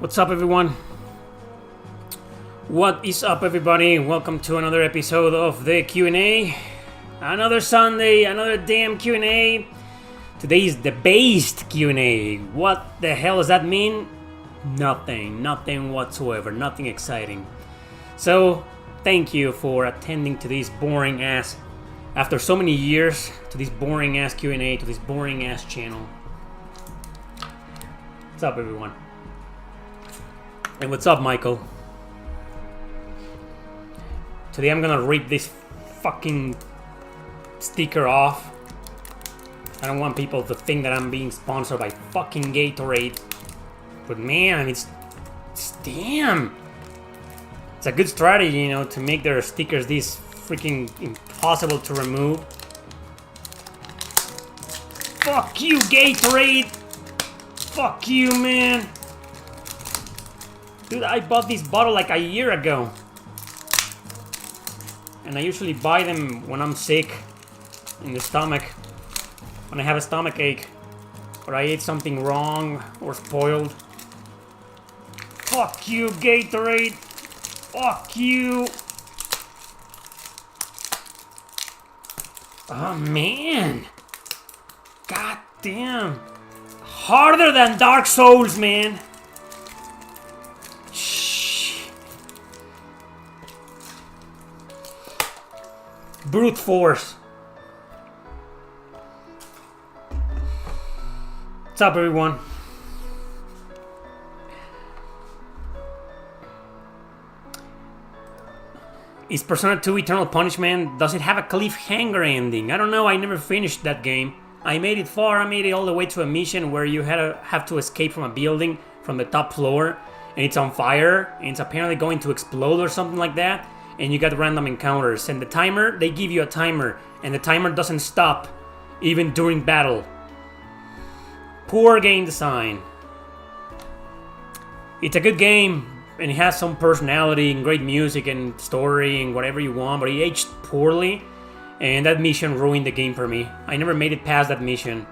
What's up, everyone? What is up, everybody? Welcome to another episode of the Q&A. Another Sunday, another damn Q&A. Today is the based Q&A. What the hell does that mean? Nothing whatsoever, nothing exciting. So, thank you for attending to this boring ass, after so many years, to this boring ass Q&A, to this boring ass channel. What's up, everyone? And what's up, Michael? Today I'm gonna rip this fucking sticker off. I don't want people to think that I'm being sponsored by fucking Gatorade. But man, it's damn. It's a good strategy, you know, to make their stickers this freaking impossible to remove. Fuck you, Gatorade! Fuck you, man! Dude, I bought this bottle like a year ago. And I usually buy them when I'm sick in the stomach. When I have a stomach ache. Or I ate something wrong or spoiled. Fuck you, Gatorade! Fuck you! Oh, man! God damn! Harder than Dark Souls, man! Brute force. What's up, everyone? Is Persona 2 Eternal Punishment, does it have a cliffhanger ending? I don't know, I never finished that game. I made it far, I made it all the way to a mission where you have to escape from a building from the top floor, and it's on fire, and it's apparently going to explode or something like that. And you got random encounters, and the timer, they give you a timer, and the timer doesn't stop even during battle. Poor game design. It's a good game, and it has some personality and great music and story and whatever you want, but it aged poorly, and that mission ruined the game for me. I never made it past that mission.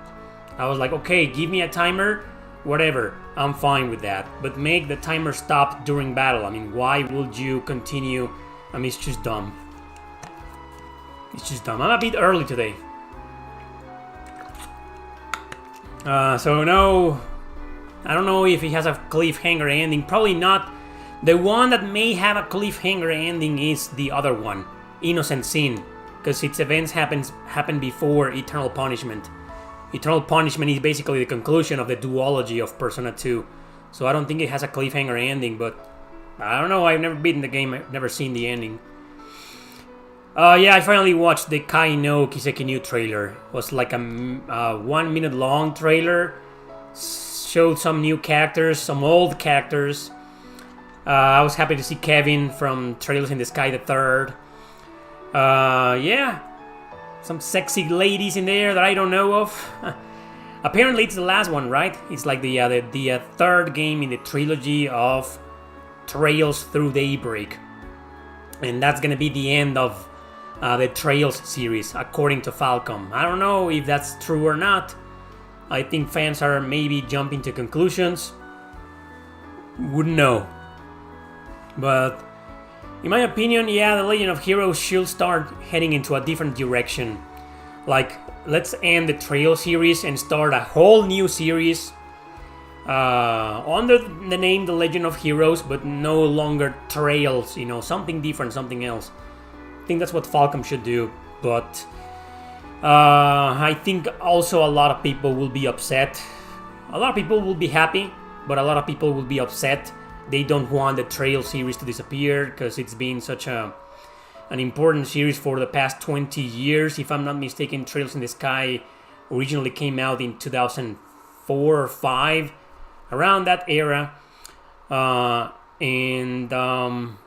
I was like, okay, give me a timer, whatever, I'm fine with that, but make the timer stop during battle. I mean, why would you continue? I mean, it's just dumb. It's just dumb. I'm a bit early today. So no, I don't know if it has a cliffhanger ending. Probably not. The one that may have a cliffhanger ending is the other one, Innocent Sin, because its events happen before Eternal Punishment. Eternal Punishment is basically the conclusion of the duology of Persona 2. So I don't think it has a cliffhanger ending, but I don't know, I've never beaten the game, I've never seen the ending. Yeah, I finally watched the Kai no Kiseki New trailer. It was like a 1 minute long trailer. Showed some new characters, some old characters. I was happy to see Kevin from Trails in the Sky the Third. Yeah, some sexy ladies in there that I don't know of. Apparently it's the last one, right? It's like the third game in the trilogy of Trails Through Daybreak, and that's gonna be the end of the Trails series, according to Falcom. I don't know if that's true or not. I think fans are maybe jumping to conclusions. Wouldn't know. But in my opinion, yeah, the Legend of Heroes should start heading into a different direction. Like, let's end the Trail series and start a whole new series under the name The Legend of Heroes, but no longer Trails, you know, something different, something else. I think that's what Falcom should do, but I think also a lot of people will be upset. A lot of people will be happy, but a lot of people will be upset. They don't want the Trail series to disappear because it's been such an important series for the past 20 years. If I'm not mistaken, Trails in the Sky originally came out in 2004 or 5. Around that era, and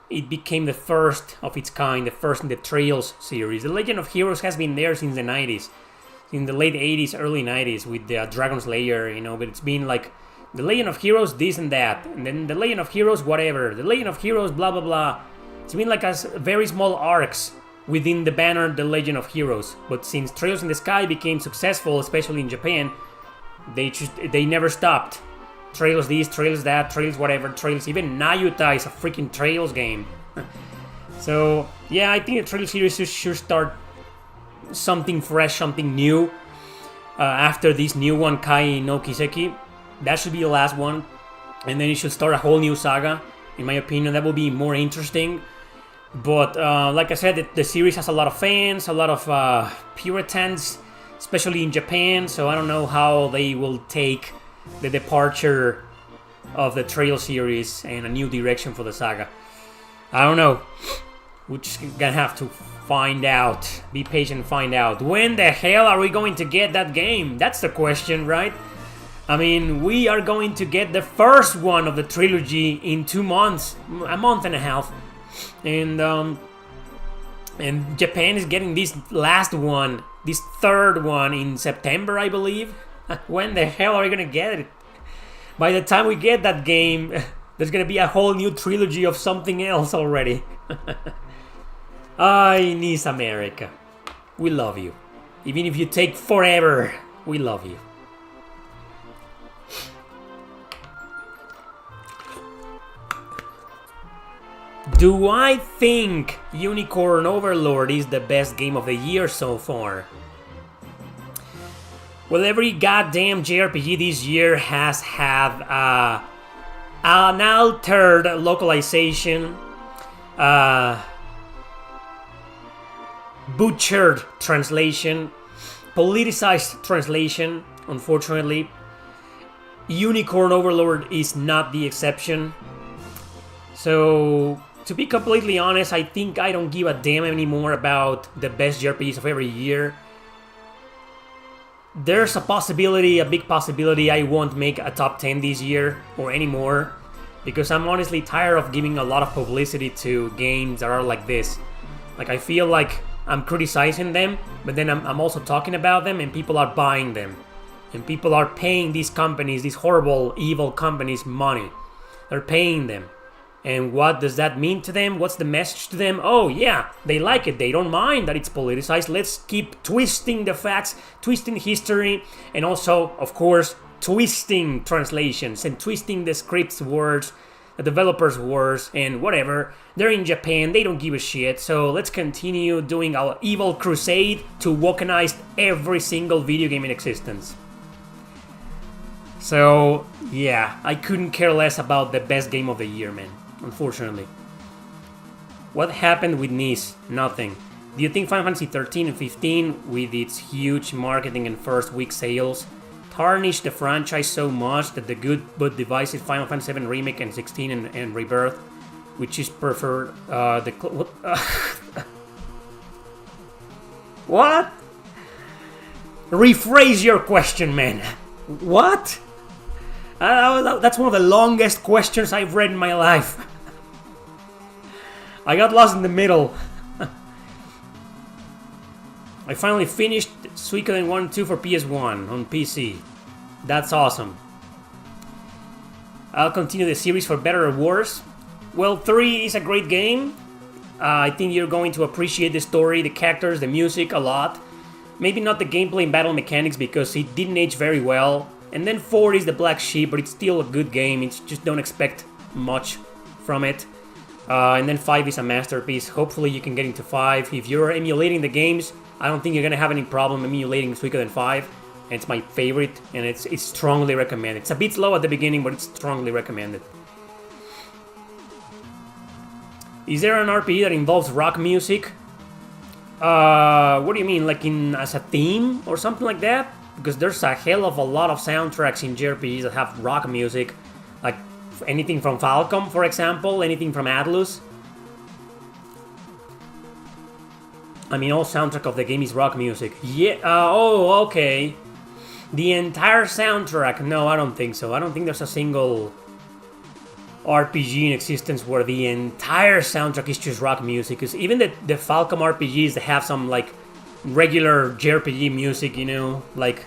it became the first of its kind, the first in the Trails series. The Legend of Heroes has been there since the 90s, in the late 80s, early 90s with the Dragon Slayer, you know, but it's been like the Legend of Heroes this and that, and then the Legend of Heroes whatever, the Legend of Heroes blah blah blah. It's been like a very small arcs within the banner The Legend of Heroes, but since Trails in the Sky became successful, especially in Japan, they never stopped. Trails this, Trails that, Trails whatever, Trails. Even Nayuta is a freaking Trails game. So, yeah, I think the Trails series should start something fresh, something new. After this new one, Kai no Kiseki. That should be the last one. And then it should start a whole new saga. In my opinion, that will be more interesting. But like I said, the series has a lot of fans, a lot of Puritans, especially in Japan. So I don't know how they will take the departure of the Trail series and a new direction for the saga. I don't know. We're just gonna have to find out. Be patient and find out. When the hell are we going to get that game? That's the question, right? I mean, we are going to get the first one of the trilogy in 2 months, a month and a half, and Japan is getting this last one, this third one in September, I believe. When the hell are we gonna get it? By the time we get that game, there's gonna be a whole new trilogy of something else already. Ay, Nice America, we love you. Even if you take forever, we love you. Do I think Unicorn Overlord is the best game of the year so far? Well, every goddamn JRPG this year has had an altered localization, butchered translation, politicized translation, unfortunately. Unicorn Overlord is not the exception. So, to be completely honest, I think I don't give a damn anymore about the best JRPGs of every year. There's a possibility, a big possibility, I won't make a top 10 this year or anymore, because I'm honestly tired of giving a lot of publicity to games that are like this. Like, I feel like I'm criticizing them, but then I'm also talking about them and people are buying them. And people are paying these companies, these horrible, evil companies, money. They're paying them. And what does that mean to them? What's the message to them? Oh yeah, they like it. They don't mind that it's politicized. Let's keep twisting the facts, twisting history, and also, of course, twisting translations and twisting the script's words, the developers' words, and whatever. They're in Japan. They don't give a shit. So let's continue doing our evil crusade to wokanize every single video game in existence. So yeah, I couldn't care less about the best game of the year, man. Unfortunately. What happened with Nice? Nothing. Do you think Final Fantasy 13 and 15, with its huge marketing and first week sales, tarnished the franchise so much that the good but divisive Final Fantasy 7 Remake and 16 and Rebirth, which is preferred, What? Rephrase your question, man. What? That's one of the longest questions I've read in my life. I got lost in the middle. I finally finished Suikoden 1 and 2 for PS1 on PC. That's awesome. I'll continue the series for better or worse. Well, 3 is a great game. I think you're going to appreciate the story, the characters, the music a lot. Maybe not the gameplay and battle mechanics because it didn't age very well. And then 4 is the black sheep, but it's still a good game. It's just don't expect much from it. And then 5 is a masterpiece. Hopefully you can get into 5. If you're emulating the games, I don't think you're gonna have any problem emulating Suikoden 5. It's my favorite, and it's strongly recommended. It's a bit slow at the beginning, but it's strongly recommended. Is there an RPG that involves rock music? What do you mean, like as a theme or something like that? Because there's a hell of a lot of soundtracks in JRPGs that have rock music, like anything from Falcom, for example, anything from Atlus. I mean, all soundtrack of the game is rock music. Yeah, oh, okay. The entire soundtrack? No, I don't think so. I don't think there's a single RPG in existence where the entire soundtrack is just rock music. Because even the Falcom RPGs, they have some, like, regular JRPG music, you know, like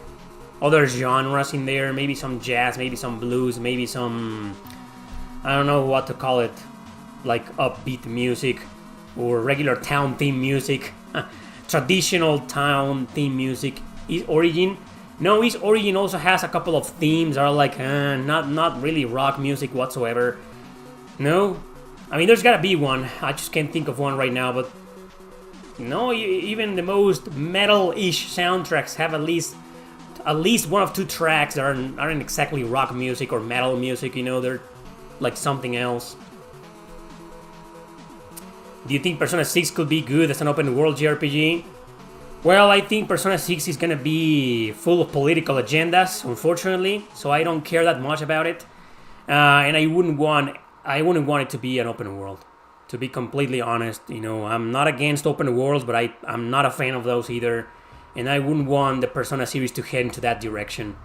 other genres in there, maybe some jazz, maybe some blues, maybe some, I don't know what to call it, like upbeat music or regular town theme music, traditional town theme music. Origin No, his origin also has a couple of themes that are like, not really rock music whatsoever. No? I mean, there's gotta be one. I just can't think of one right now, but... No, even the most metal-ish soundtracks have at least one of two tracks that aren't exactly rock music or metal music, you know, they're like something else. Do you think Persona 6 could be good as an open-world JRPG? Well, I think Persona 6 is gonna be full of political agendas, unfortunately, so I don't care that much about it. And I wouldn't want it to be an open world. To be completely honest, you know, I'm not against open worlds, but I'm not a fan of those either. And I wouldn't want the Persona series to head into that direction.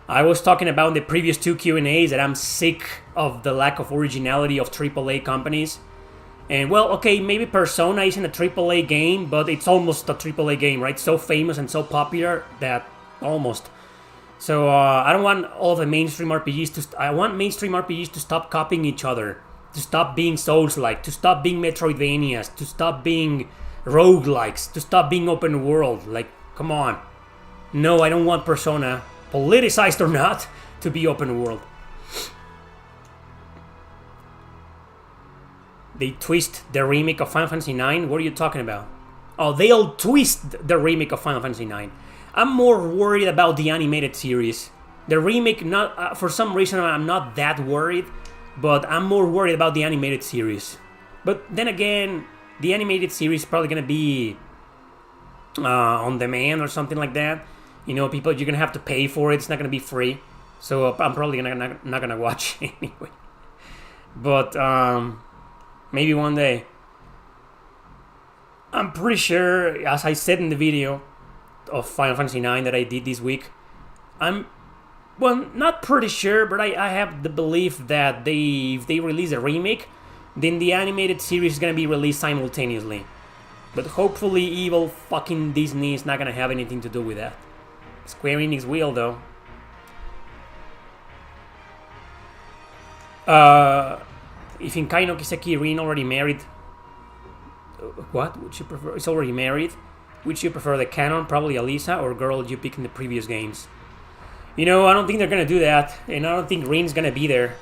I was talking about in the previous two Q&As that I'm sick of the lack of originality of AAA companies. And well, okay, maybe Persona isn't a AAA game, but it's almost a AAA game, right? So famous and so popular that almost. So I don't want all of the mainstream RPGs to... I want mainstream RPGs to stop copying each other. To stop being Souls-like, to stop being Metroidvanias, to stop being roguelikes, to stop being open world. Like, come on. No, I don't want Persona, politicized or not, to be open world. They twist the remake of Final Fantasy IX? What are you talking about? Oh, they'll twist the remake of Final Fantasy IX. I'm more worried about the animated series. The remake, not for some reason, I'm not that worried. But I'm more worried about the animated series. But then again, the animated series is probably going to be on demand or something like that. You know, people, you're going to have to pay for it. It's not going to be free. So I'm probably not going to watch anyway. But maybe one day. I'm pretty sure, as I said in the video of Final Fantasy IX that I did this week, well, not pretty sure, but I have the belief that if they release a remake, then the animated series is going to be released simultaneously. But hopefully evil fucking Disney is not going to have anything to do with that. Square Enix will, though. If in Kai no Kiseki Rin already married... What? Would you prefer? It's already married? Would you prefer the canon, probably Alisa, or girl you picked in the previous games? You know, I don't think they're gonna do that, and I don't think Rin's gonna be there.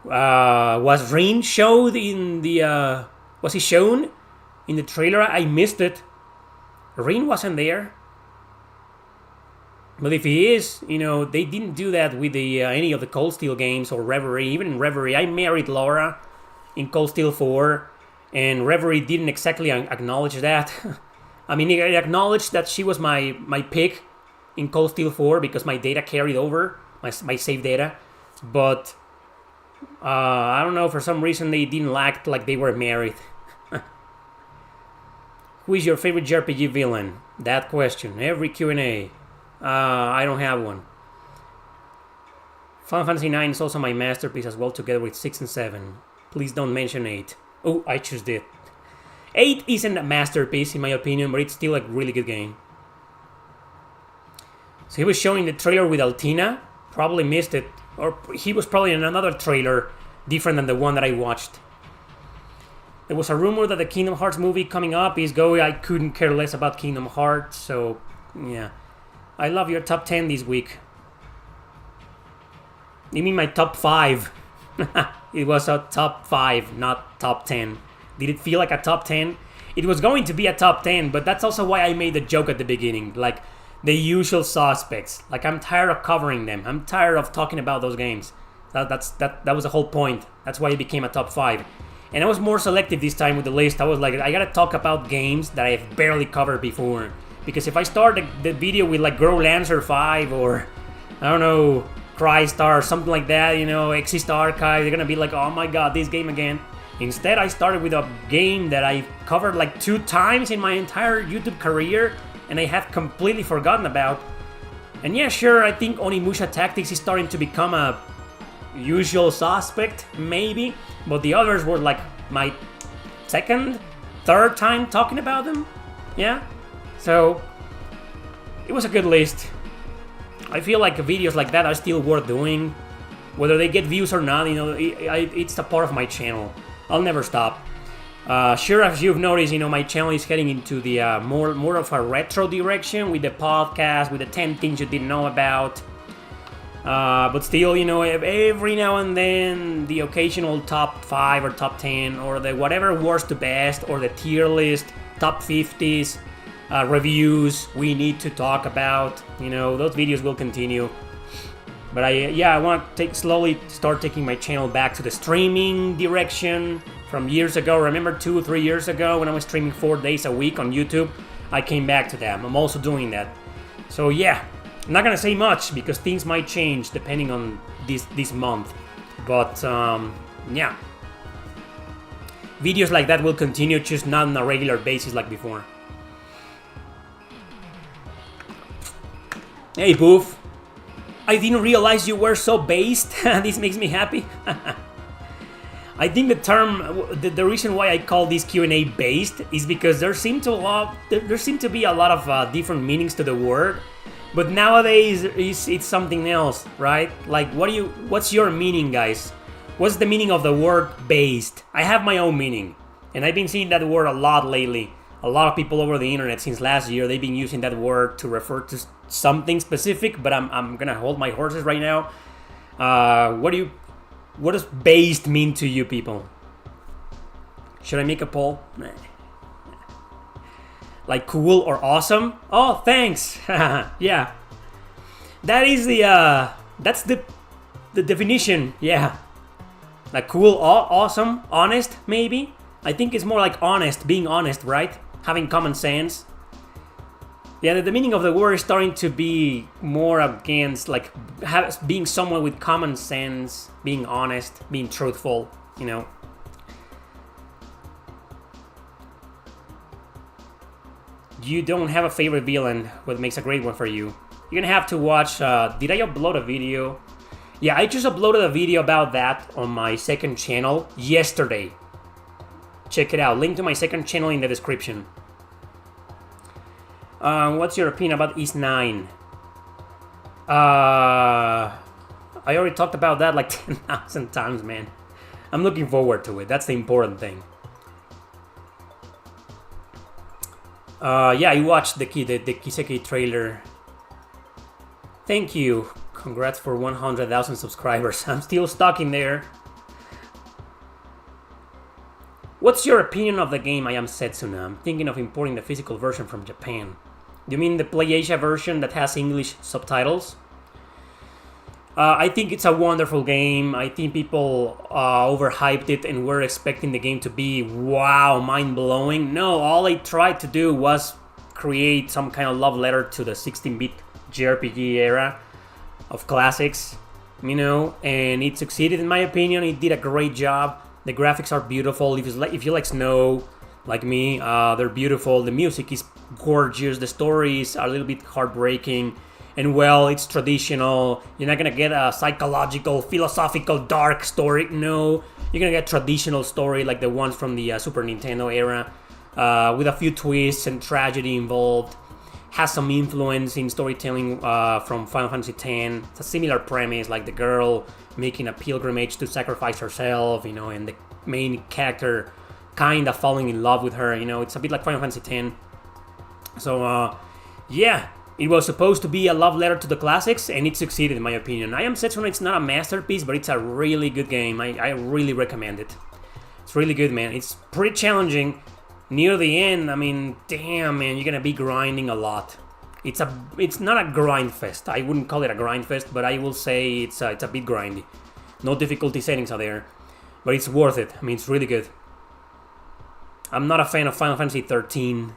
Was Rin showed in the... was he shown in the trailer? I missed it. Rin wasn't there. But if he is, you know, they didn't do that with any of the Cold Steel games or Reverie. Even in Reverie, I married Laura in Cold Steel 4, and Reverie didn't exactly acknowledge that. I mean, it acknowledged that she was my pick in Cold Steel 4 because my data carried over, my save data. But I don't know, for some reason they didn't act like they were married. Who is your favorite JRPG villain? That question, every Q&A. I don't have one. Final Fantasy IX is also my masterpiece as well, together with 6 and 7. Please don't mention 8. Oh, I just did. 8 isn't a masterpiece in my opinion, but it's still a really good game. So he was showing the trailer with Altina. Probably missed it. Or he was probably in another trailer different than the one that I watched. There was a rumor that the Kingdom Hearts movie coming up is going. I couldn't care less about Kingdom Hearts, so yeah. I love your top 10 this week. You mean my top 5? It was a top 5, not top 10. Did it feel like a top 10? It was going to be a top 10, but that's also why I made the joke at the beginning. Like, the usual suspects. Like, I'm tired of covering them. I'm tired of talking about those games. That was the whole point. That's why it became a top 5. And I was more selective this time with the list. I was like, I gotta talk about games that I've barely covered before. Because if I start the video with like Girl Lancer 5 or, I don't know, Crystar or something like that, you know, Exist Archive, they're gonna be like, oh my god, this game again. Instead, I started with a game that I covered like 2 times in my entire YouTube career and I have completely forgotten about. And yeah, sure, I think Onimusha Tactics is starting to become a usual suspect, maybe. But the others were like my second, third time talking about them. Yeah? So, it was a good list. I feel like videos like that are still worth doing. Whether they get views or not, you know, it's a part of my channel. I'll never stop. Sure, as you've noticed, my channel is heading into the more of a retro direction with the podcast, with the 10 things you didn't know about. But still, every now and then, the occasional top 5 or top 10, or the whatever worst to best, or the tier list, top 50s, reviews we need to talk about. Those videos will continue. But I want to slowly start taking my channel back to the streaming direction from years ago. Remember 2 or 3 years ago when I was streaming 4 days a week on YouTube? I came back to that. I'm also doing that. So yeah, I'm not gonna say much because things might change depending on this month. But yeah, videos like that will continue, just not on a regular basis like before. Hey Boof, I didn't realize you were so based. This makes me happy. I think the reason why I call this Q&A based is because there seem to be a lot of different meanings to the word, but nowadays it's something else, right? Like, what's your meaning, guys? What's the meaning of the word based? I have my own meaning, and I've been seeing that word a lot lately. A lot of people over the internet since last year, they've been using that word to refer to something specific, but I'm gonna hold my horses right now. What does based mean to you people? Should I make a poll? Like cool or awesome? Oh, thanks. Yeah. That is that's the definition. Yeah. Like cool, awesome, honest, maybe? I think it's more like honest, being honest, right? Having common sense. Yeah, the meaning of the word is starting to be more against like being someone with common sense, being honest, being truthful, You don't have a favorite villain, what makes a great one for you? You're gonna have to watch, did I upload a video? Yeah, I just uploaded a video about that on my second channel yesterday. Check it out, link to my second channel in the description. What's your opinion about East 9? I already talked about that like 10,000 times, man. I'm looking forward to it. That's the important thing. Yeah, I watched the Kiseki trailer. Thank you. Congrats for 100,000 subscribers. I'm still stuck in there. What's your opinion of the game I Am Setsuna? I'm thinking of importing the physical version from Japan. Do you mean the PlayAsia version that has English subtitles? I think it's a wonderful game. I think people overhyped it and were expecting the game to be, wow, mind-blowing. No, all I tried to do was create some kind of love letter to the 16-bit JRPG era of classics, and it succeeded in my opinion. It did a great job. The graphics are beautiful. If you like snow, like me, they're beautiful. The music is gorgeous. The stories are a little bit heartbreaking. And well, it's traditional. You're not gonna get a psychological, philosophical, dark story. No, you're gonna get traditional story like the ones from the Super Nintendo era, with a few twists and tragedy involved. Has some influence in storytelling from Final Fantasy X. It's a similar premise, like the girl making a pilgrimage to sacrifice herself, and the main character kind of falling in love with her. It's a bit like Final Fantasy X. So, yeah. It was supposed to be a love letter to the classics, and it succeeded in my opinion. I Am Setsuna, it's not a masterpiece, but it's a really good game. I really recommend it. It's really good, man. It's pretty challenging. Near the end, I mean, damn, man, you're gonna be grinding a lot. It's not a grind fest. I wouldn't call it a grind fest, but I will say it's a bit grindy. No difficulty settings are there, but it's worth it. I mean, it's really good. I'm not a fan of Final Fantasy 13.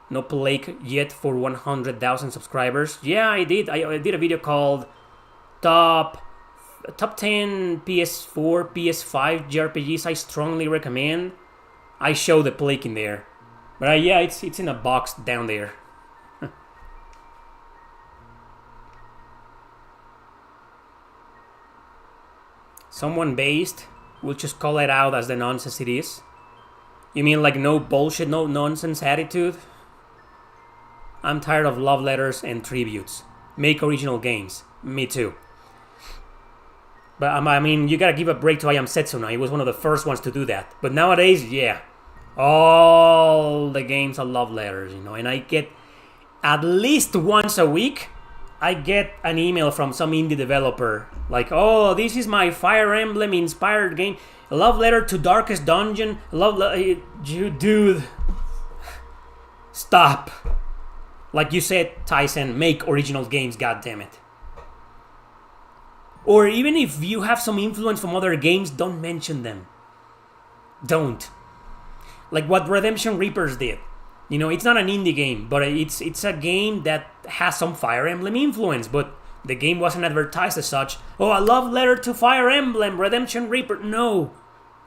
No plague yet for 100,000 subscribers. Yeah, I did. I did a video called Top 10 PS4, PS5 JRPGs I strongly recommend. I show the plague in there. But yeah, it's in a box down there. Someone based, we'll just call it out as the nonsense it is. You mean like no bullshit, no nonsense attitude? I'm tired of love letters and tributes. Make original games. Me too. But I mean, you gotta give a break to I Am Setsuna. He was one of the first ones to do that. But nowadays, yeah. All the games are love letters, you know, and I get at least once a week, I get an email from some indie developer like, oh, this is my Fire Emblem inspired game, a love letter to Darkest Dungeon, you dude, stop. Like you said, Tyson, make original games, goddammit. Or even if you have some influence from other games, don't mention them. Don't. Like what Redemption Reapers did. You know, it's not an indie game, but it's a game that has some Fire Emblem influence, but the game wasn't advertised as such. Oh, a love letter to Fire Emblem, Redemption Reaper. No.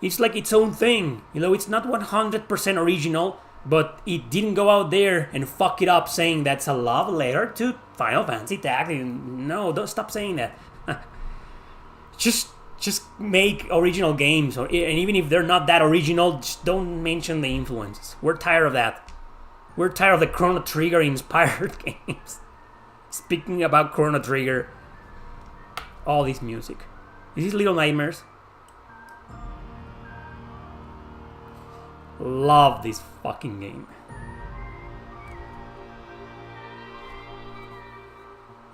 It's like its own thing. You know, it's not 100% original, but it didn't go out there and fuck it up saying that's a love letter to Final Fantasy Tactics. No, don't stop saying that. Just make original games, and even if they're not that original, just don't mention the influences. We're tired of that. We're tired of the Chrono Trigger inspired games. Speaking about Chrono Trigger, all this music. Is this Little Nightmares? Love this fucking game.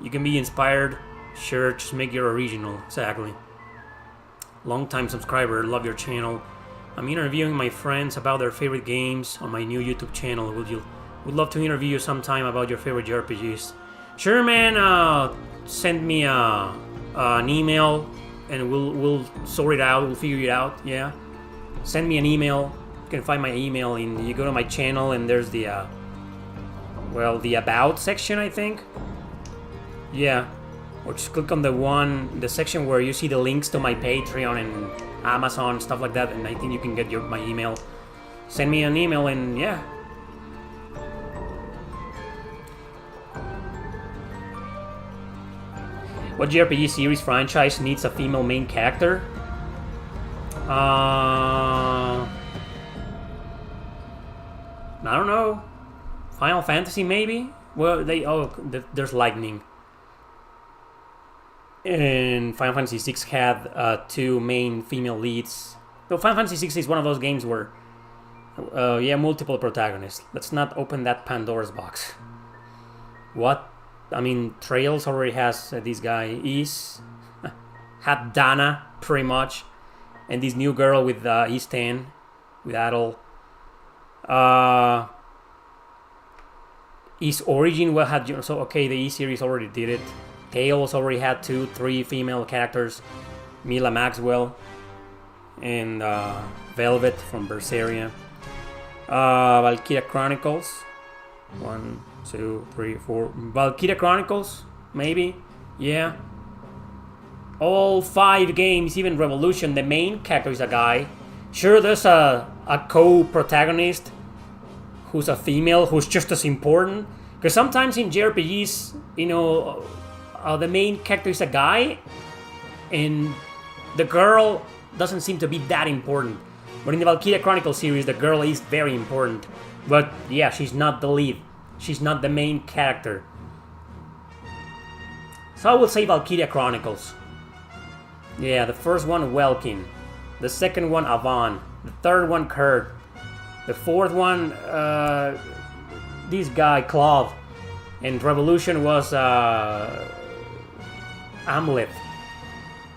You can be inspired. Sure, just make your original. Exactly. Long-time subscriber, love your channel. I'm interviewing my friends about their favorite games on my new YouTube channel. Would love to interview you sometime about your favorite JRPGs. Sure, man. Send me an email, and we'll sort it out. We'll figure it out. Yeah. Send me an email. You can find my email in. You go to my channel, and there's the the about section, I think. Yeah. Or just click on the section where you see the links to my Patreon and Amazon, stuff like that, and I think you can get my email. Send me an email, and yeah. What JRPG series franchise needs a female main character? I don't know. Final Fantasy, maybe? Well, there's Lightning. And Final Fantasy VI had 2 main female leads. So Final Fantasy VI is one of those games where, multiple protagonists. Let's not open that Pandora's box. What? I mean, Trails already has this guy, had Dana, pretty much. And this new girl with East 10, with Adol. East Origin, so okay, the E series already did it. Tales already had 3 female characters, Mila Maxwell and Velvet from Berseria. Valkyria Chronicles, 1, 2, 3, 4. Valkyria Chronicles, maybe, yeah. All 5 games, even Revolution, the main character is a guy. Sure, there's a co-protagonist who's a female, who's just as important. Because sometimes in JRPGs, you know, the main character is a guy, and the girl doesn't seem to be that important. But in the Valkyria Chronicles series, the girl is very important. But yeah, she's not the lead. She's not the main character. So I will say Valkyria Chronicles. Yeah, the first one, Welkin. The second one, Avon. The third one, Kurt. The fourth one, this guy, Claude. And Revolution was Amleth.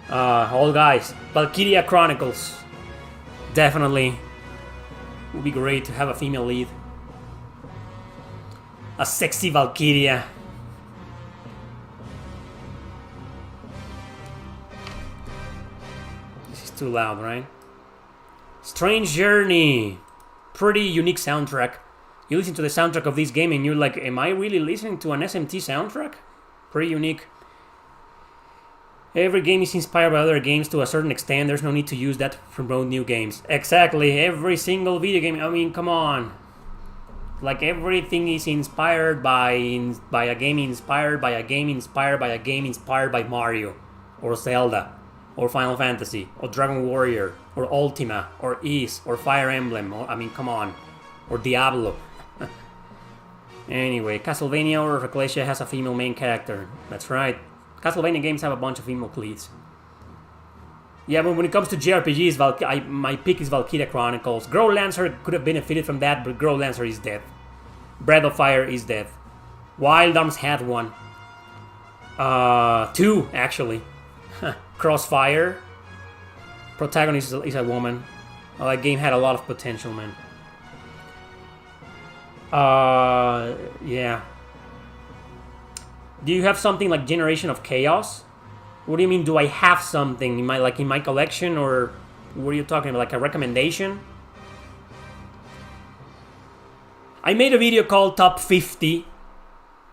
All guys. Valkyria Chronicles. Definitely. Would be great to have a female lead. A sexy Valkyria. This is too loud, right? Strange Journey. Pretty unique soundtrack. You listen to the soundtrack of this game and you're like, am I really listening to an SMT soundtrack? Pretty unique. Every game is inspired by other games to a certain extent. There's no need to use that to promote new games. Exactly. Every single video game. I mean, come on. Like everything is inspired by a game inspired by a game inspired by a game inspired by Mario. Or Zelda. Or Final Fantasy. Or Dragon Warrior. Or Ultima. Or Ys. Or Fire Emblem. I mean, come on. Or Diablo. Anyway, Castlevania or Ecclesia has a female main character. That's right. Castlevania games have a bunch of female leads. Yeah, but when it comes to JRPGs, my pick is Valkyria Chronicles. Grow Lancer could have benefited from that, but Grow Lancer is dead. Breath of Fire is dead. Wild Arms had one. 2, actually. Crossfire. Protagonist is a woman. Oh, that game had a lot of potential, man. Yeah. Do you have something like Generation of Chaos? What do you mean, do I have something in my collection, or what are you talking about, like a recommendation? I made a video called Top 50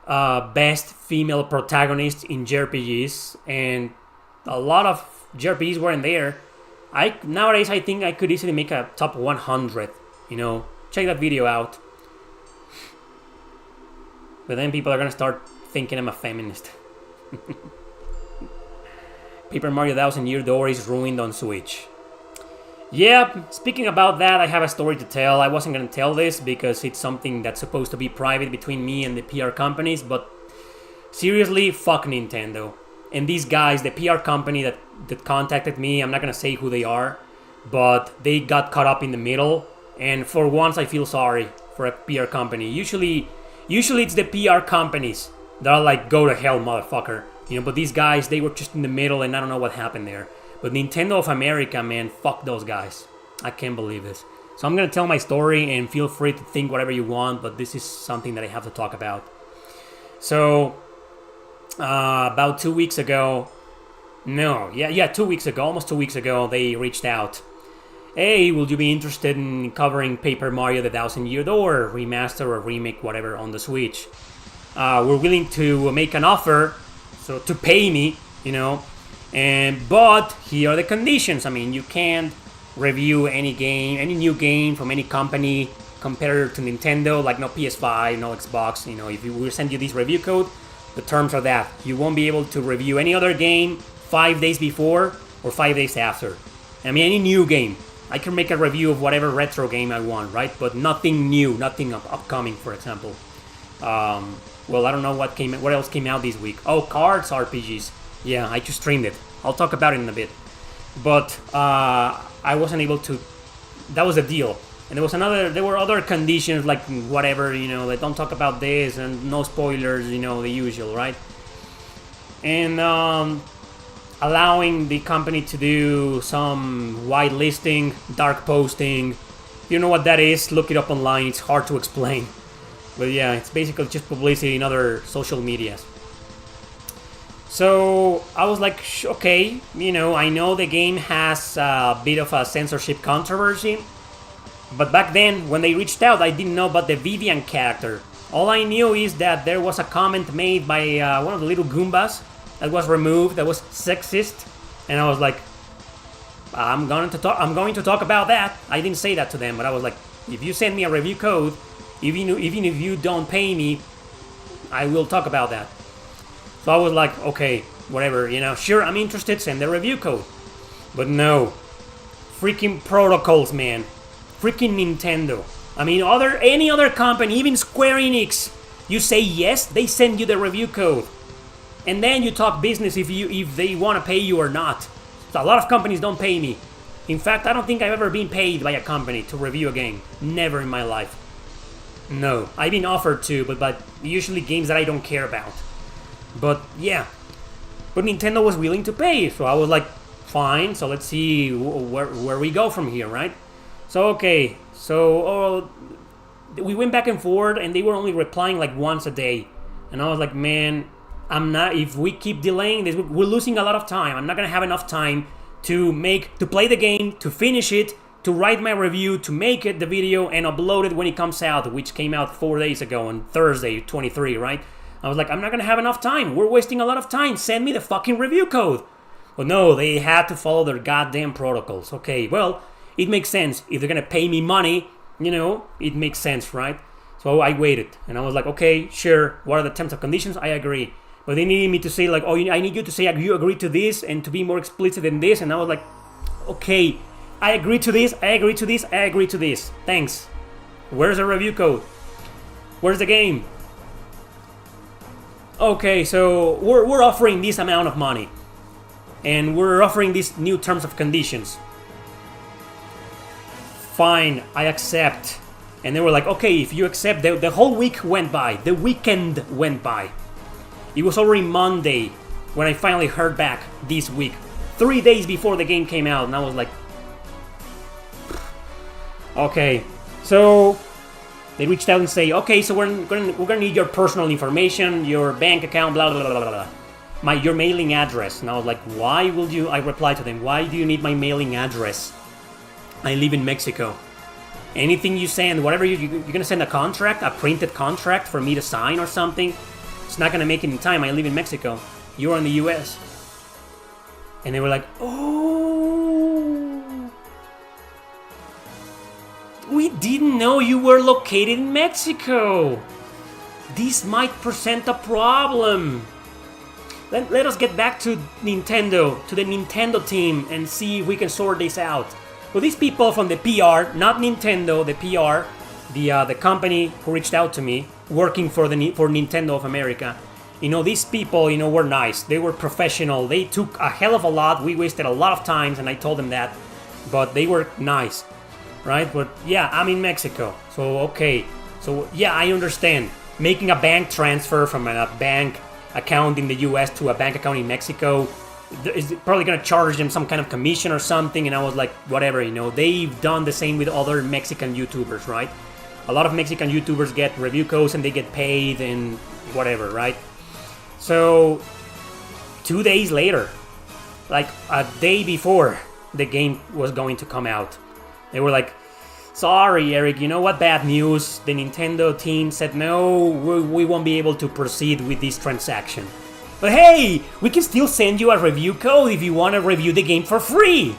Best Female Protagonists in JRPGs, and a lot of JRPGs were in there. Nowadays, I think I could easily make a top 100, you know. Check that video out. But then people are gonna start thinking I'm a feminist. Paper Mario Thousand Year Door is ruined on Switch. Yeah, speaking about that, I have a story to tell. I wasn't gonna tell this because it's something that's supposed to be private between me and the PR companies, but seriously, fuck Nintendo. And these guys, the PR company that contacted me, I'm not gonna say who they are, but they got caught up in the middle, and for once I feel sorry for a PR company. Usually it's the PR companies that are like, go to hell, motherfucker. You know, but these guys, they were just in the middle, and I don't know what happened there. But Nintendo of America, man, fuck those guys. I can't believe this. So I'm gonna tell my story, and feel free to think whatever you want, but this is something that I have to talk about. So, about 2 weeks ago, 2 weeks ago, almost 2 weeks ago, they reached out. Hey, would you be interested in covering Paper Mario the Thousand Year Door, remaster or remake, whatever, on the Switch? We're willing to make an offer, so to pay me, you know, but here are the conditions. I mean, you can't review any new game from any company competitor to Nintendo, like no PS5, no Xbox. You know, if we send you this review code, the terms are that you won't be able to review any other game 5 days before or 5 days after. I mean, any new game. I can make a review of whatever retro game I want, right? But nothing new, nothing upcoming, for example. Well, I don't know what else came out this week. Oh, cards RPGs. Yeah, I just streamed it. I'll talk about it in a bit. But I wasn't able to. That was a deal. And there were other conditions, like whatever, you know, they don't talk about this and no spoilers, you know, the usual, right? And allowing the company to do some whitelisting, dark posting. If you know what that is, look it up online. It's hard to explain. But yeah, it's basically just publicity in other social medias. So I was like, okay, you know, I know the game has a bit of a censorship controversy. But back then, when they reached out, I didn't know about the Vivian character. All I knew is that there was a comment made by one of the little Goombas that was removed, that was sexist. And I was like, I'm going to talk about that. I didn't say that to them, but I was like, if you send me a review code, even if you don't pay me, I will talk about that. So I was like, okay, whatever, you know, sure, I'm interested, send the review code. But no, freaking protocols, man. Freaking Nintendo. I mean, any other company, even Square Enix, you say yes, they send you the review code. And then you talk business if they want to pay you or not. So a lot of companies don't pay me. In fact, I don't think I've ever been paid by a company to review a game. Never in my life. No, I've been offered to, but usually games that I don't care about. But yeah, but Nintendo was willing to pay, so I was like, fine. So let's see where we go from here, right? So okay, so we went back and forth, and they were only replying like once a day, and I was like, man, I'm not. If we keep delaying this, we're losing a lot of time. I'm not gonna have enough time to play the game, to finish it, to write my review, to make it the video and upload it when it comes out, which came out 4 days ago on Thursday, 23, right? I was like, I'm not gonna have enough time. We're wasting a lot of time. Send me the fucking review code. But no, they had to follow their goddamn protocols. Okay, well, it makes sense. If they're gonna pay me money, you know, it makes sense, right? So I waited, and I was like, okay, sure. What are the terms and conditions? I agree. But they needed me to say like, oh, I need you to say you agree to this and to be more explicit than this. And I was like, okay, I agree to this, I agree to this, I agree to this. Thanks. Where's the review code? Where's the game? Okay, so we're offering this amount of money. and we're offering these new terms of conditions. Fine, I accept. And they were like, okay, if you accept, the whole week went by. The weekend went by. It was already Monday when I finally heard back this week. 3 days before the game came out, and I was like, okay. So they reached out and say, okay, so we're gonna need your personal information, your bank account, blah blah blah blah blah. Your mailing address. And I was like, why will you? I replied to them, why do you need my mailing address? I live in Mexico. Anything you send, whatever you're gonna send a contract, a printed contract for me to sign or something, it's not gonna make it in time. I live in Mexico. You're in the US. And they were like, oh, we didn't know you were located in Mexico. This might present a problem. Let us get back to Nintendo, to the Nintendo team, and see if we can sort this out. Well, these people from the PR, not Nintendo, the PR, the company who reached out to me, working for Nintendo of America, these people, were nice. They were professional. They took a hell of a lot. We wasted a lot of times, and I told them that, but they were nice, right? But yeah, I'm in Mexico, so okay. So yeah, I understand. Making a bank transfer from a bank account in the US to a bank account in Mexico is probably gonna charge them some kind of commission or something, and I was like, whatever, they've done the same with other Mexican YouTubers, right? A lot of Mexican YouTubers get review codes and they get paid and whatever, right? So 2 days later, like a day before the game was going to come out, they were like, sorry, Eric, you know what, bad news. The Nintendo team said, no, we won't be able to proceed with this transaction. But hey, we can still send you a review code if you want to review the game for free.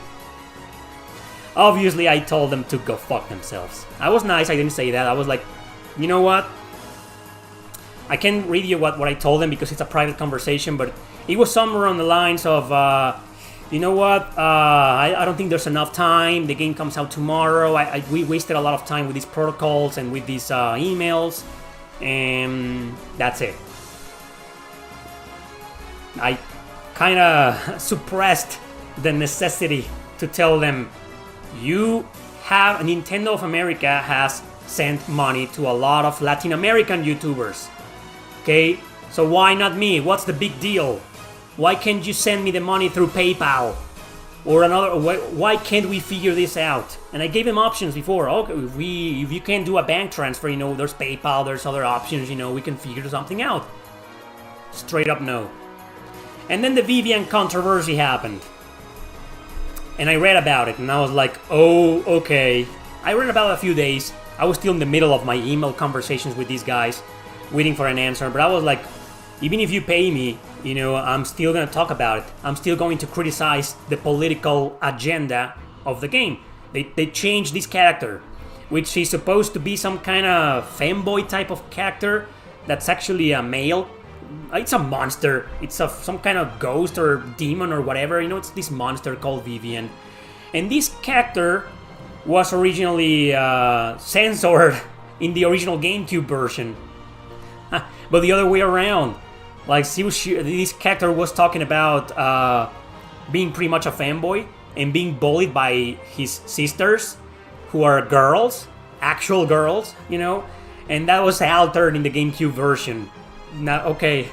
Obviously, I told them to go fuck themselves. I was nice, I didn't say that. I was like, you know what? I can't read you what I told them because it's a private conversation, but it was somewhere on the lines of, you know what? I don't think there's enough time. The game comes out tomorrow. We wasted a lot of time with these protocols and with these emails, and that's it. I kind of suppressed the necessity to tell them, Nintendo of America has sent money to a lot of Latin American YouTubers. Okay, so why not me? What's the big deal? Why can't you send me the money through PayPal? Or why can't we figure this out? And I gave him options before. Okay, if you can't do a bank transfer, there's PayPal, there's other options, we can figure something out. Straight up no. And then the Vivian controversy happened. And I read about it, and I was like, oh, okay. I read about it a few days. I was still in the middle of my email conversations with these guys, waiting for an answer. But I was like, even if you pay me, I'm still going to talk about it. I'm still going to criticize the political agenda of the game. They changed this character, which is supposed to be some kind of fanboy type of character that's actually a male. It's a monster. It's some kind of ghost or demon or whatever. It's this monster called Vivian. And this character was originally censored in the original GameCube version. But the other way around. Like, this character was talking about being pretty much a fanboy and being bullied by his sisters, who are girls, actual girls, and that was altered in the GameCube version. Now, okay,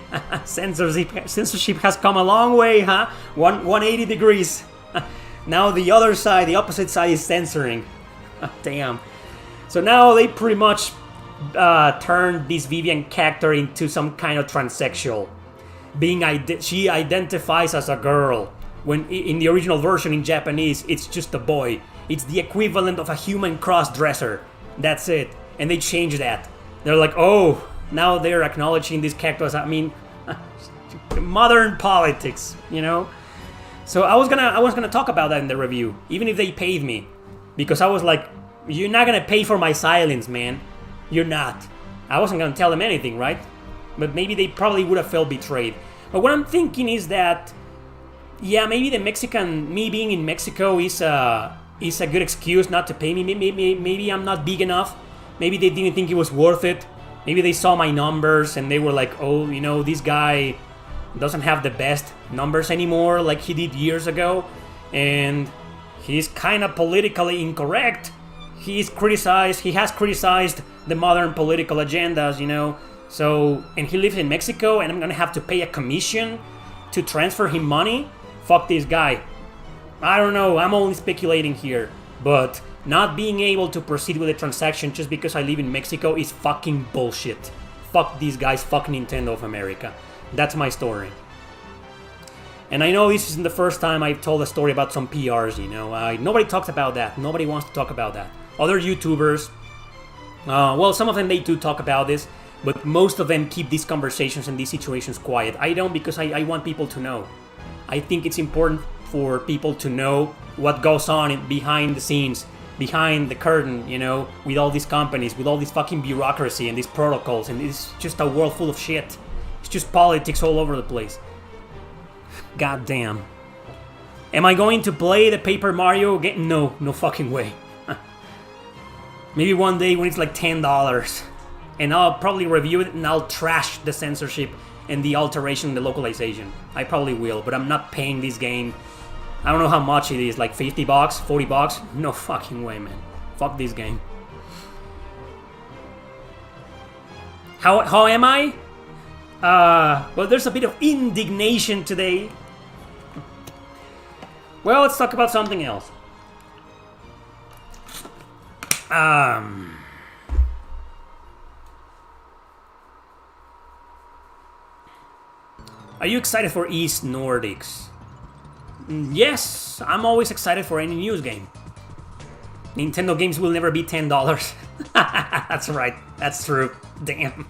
censorship has come a long way, huh? 180 degrees. Now the other side, the opposite side, is censoring. Damn. So now they pretty much turned this Vivian character into some kind of transsexual. She identifies as a girl, when in the original version in Japanese, it's just a boy. It's the equivalent of a human cross-dresser. That's it. And they changed that. They're like, oh, now they're acknowledging this character as, modern politics, So I was gonna talk about that in the review, even if they paid me, because I was like, you're not gonna pay for my silence, man. You're not. I wasn't gonna tell them anything, right? But maybe they probably would have felt betrayed. But what I'm thinking is that, yeah, maybe me being in Mexico is a good excuse not to pay me. Maybe I'm not big enough. Maybe they didn't think it was worth it. Maybe they saw my numbers and they were like, oh, this guy doesn't have the best numbers anymore like he did years ago, and he's kind of politically incorrect. He has criticized the modern political agendas, you know. So, and he lives in Mexico, and I'm gonna have to pay a commission to transfer him money? Fuck this guy. I don't know, I'm only speculating here, but not being able to proceed with the transaction just because I live in Mexico is fucking bullshit. Fuck these guys, fuck Nintendo of America. That's my story. And I know this isn't the first time I've told a story about some PRs, you know. Nobody talks about that. Nobody wants to talk about that. Other YouTubers, well, some of them, they do talk about this, but most of them keep these conversations and these situations quiet. I don't, because I want people to know. I think it's important for people to know what goes on behind the scenes, behind the curtain, you know, with all these companies, with all this fucking bureaucracy and these protocols, and it's just a world full of shit. It's just politics all over the place. God damn. Am I going to play the Paper Mario game? No, no fucking way. Maybe one day when it's like $10. And I'll probably review it and I'll trash the censorship and the alteration and the localization. I probably will, but I'm not paying this game. I don't know how much it is, like $50, $40? No fucking way, man. Fuck this game. How am I? Well, there's a bit of indignation today. Well, let's talk about something else. Are you excited for East Nordics? Yes, I'm always excited for any news game. Nintendo games will never be $10. That's right, that's true. Damn.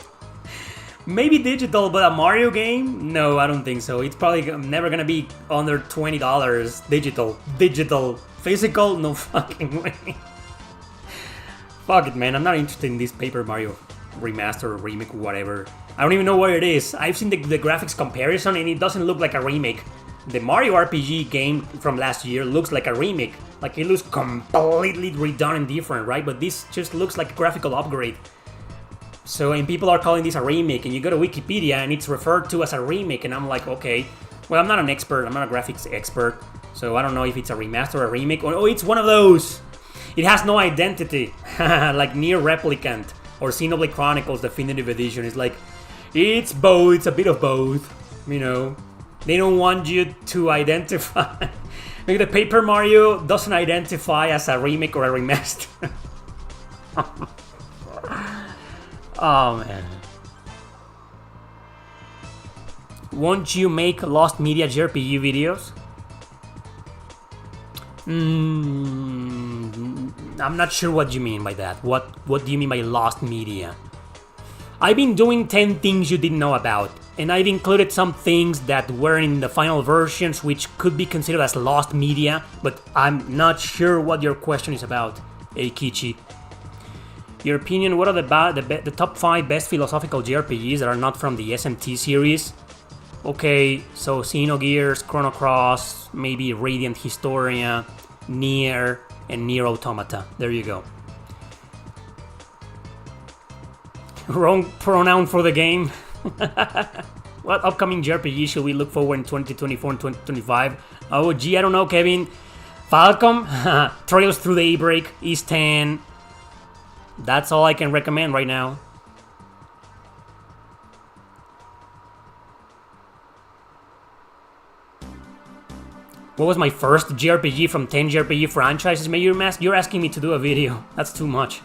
Maybe digital, but a Mario game? No, I don't think so. It's probably never gonna be under $20 digital. Digital. Physical? No fucking way. Fuck it, man. I'm not interested in this Paper Mario remaster or remake, whatever. I don't even know what it is. I've seen the graphics comparison and it doesn't look like a remake. The Mario RPG game from last year looks like a remake. Like it looks completely redone and different, right? But this just looks like a graphical upgrade. So, and people are calling this a remake, and you go to Wikipedia and it's referred to as a remake, and I'm like, okay, well, I'm not an expert, I'm not a graphics expert, so I don't know if it's a remaster or a remake, or it's one of those. It has no identity, like Nier Replicant or Xenoblade Chronicles Definitive Edition. It's like, it's both, it's a bit of both, you know. They don't want you to identify. Like the Paper Mario doesn't identify as a remake or a remaster. Oh man. Won't you make Lost Media JRPG videos? I'm not sure what you mean by that. What do you mean by Lost Media? I've been doing 10 things you didn't know about, and I've included some things that were in the final versions which could be considered as Lost Media, but I'm not sure what your question is about, Eikichi. Your opinion, what are the top 5 best philosophical JRPGs that are not from the SMT series? Okay, so Xenogears, Chrono Cross, maybe Radiant Historia, Nier, and Nier Automata. There you go. Wrong pronoun for the game. What upcoming JRPG should we look forward in 2024 and 2025? Oh, gee, I don't know, Kevin. Falcom, Trails Through Daybreak, East 10. That's all I can recommend right now. What was my first JRPG from 10 JRPG franchises? Man, you're asking me to do a video. That's too much.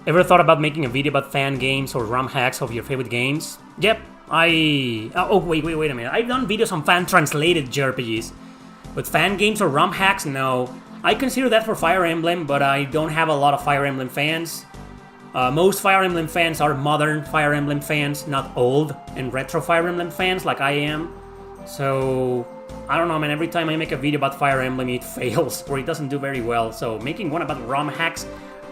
Ever thought about making a video about fan games or ROM hacks of your favorite games? Yep, oh, wait a minute. I've done videos on fan-translated JRPGs. But fan games or ROM hacks? No. I consider that for Fire Emblem, but I don't have a lot of Fire Emblem fans. Most Fire Emblem fans are modern Fire Emblem fans, not old and retro Fire Emblem fans like I am. So, I don't know, man. Every time I make a video about Fire Emblem, it fails, or it doesn't do very well. So, making one about ROM hacks,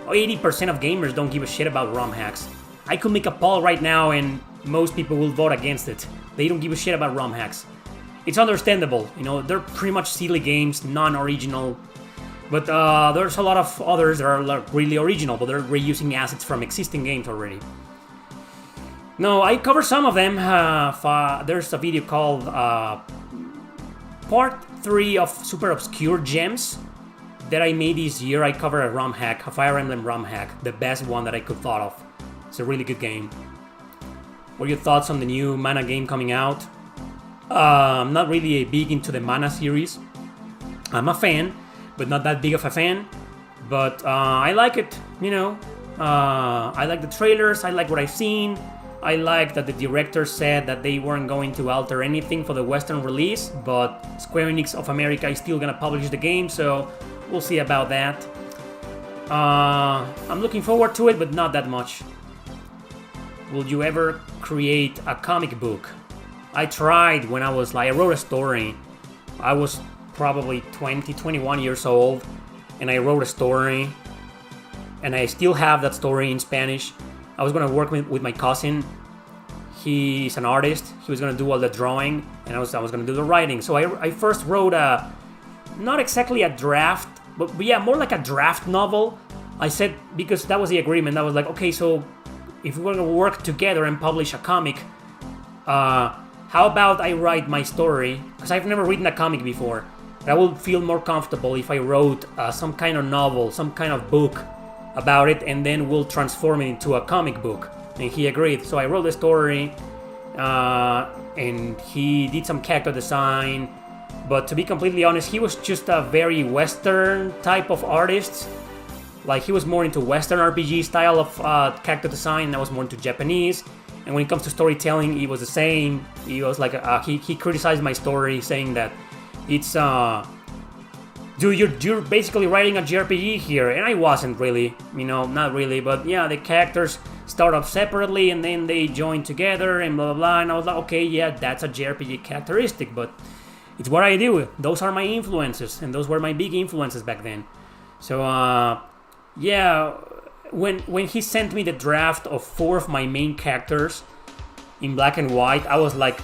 80% of gamers don't give a shit about ROM hacks. I could make a poll right now and most people will vote against it. They don't give a shit about ROM hacks. It's understandable, you know, they're pretty much silly games, non-original. But there's a lot of others that are like really original, but they're reusing assets from existing games already. No, I cover some of them. There's a video called Part 3 of Super Obscure Gems that I made this year. I cover a ROM hack, a Fire Emblem ROM hack, the best one that I could thought of. It's a really good game. What are your thoughts on the new Mana game coming out? I'm not really big into the Mana series. I'm a fan, but not that big of a fan. But I like it, you know. I like the trailers, I like what I've seen. I like that the director said that they weren't going to alter anything for the Western release, but Square Enix of America is still gonna publish the game, so we'll see about that. I'm looking forward to it, but not that much. Will you ever create a comic book? I tried when I wrote a story. I was probably 20, 21 years old, and I wrote a story, and I still have that story in Spanish. I was gonna work with my cousin. He's an artist. He was gonna do all the drawing, and I was gonna do the writing. So I first wrote not exactly a draft, but yeah, more like a draft novel. I said, because that was the agreement. I was like, okay, so if we're gonna work together and publish a comic, how about I write my story? Because I've never written a comic before. I would feel more comfortable if I wrote some kind of novel, some kind of book about it, and then we'll transform it into a comic book. And he agreed. So I wrote the story, and he did some character design. But to be completely honest, he was just a very Western type of artist. Like, he was more into Western RPG style of character design, and I was more into Japanese. And when it comes to storytelling, it was the same. He was like, he criticized my story, saying that it's, dude, you're basically writing a JRPG here. And I wasn't really, not really. But yeah, the characters start off separately, and then they join together, and blah, blah, blah. And I was like, okay, yeah, that's a JRPG characteristic, but it's what I do. Those are my influences, and those were my big influences back then. So, yeah, when he sent me the draft of 4 of my main characters in black and white, I was like,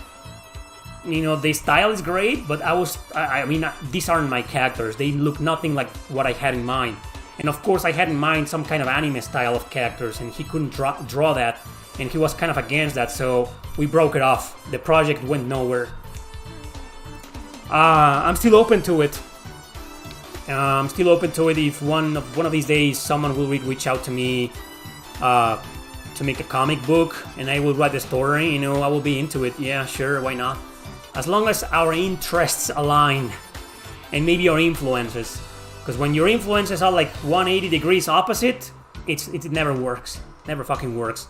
the style is great, but I mean, these aren't my characters. They look nothing like what I had in mind. And of course, I had in mind some kind of anime style of characters, and he couldn't draw that, and he was kind of against that, so we broke it off. The project went nowhere. I'm still open to it. If one of these days someone will reach out to me to make a comic book, and I will write the story. I will be into it. Yeah, sure, why not? As long as our interests align, and maybe our influences. Because when your influences are like 180 degrees opposite, it never works. Never fucking works.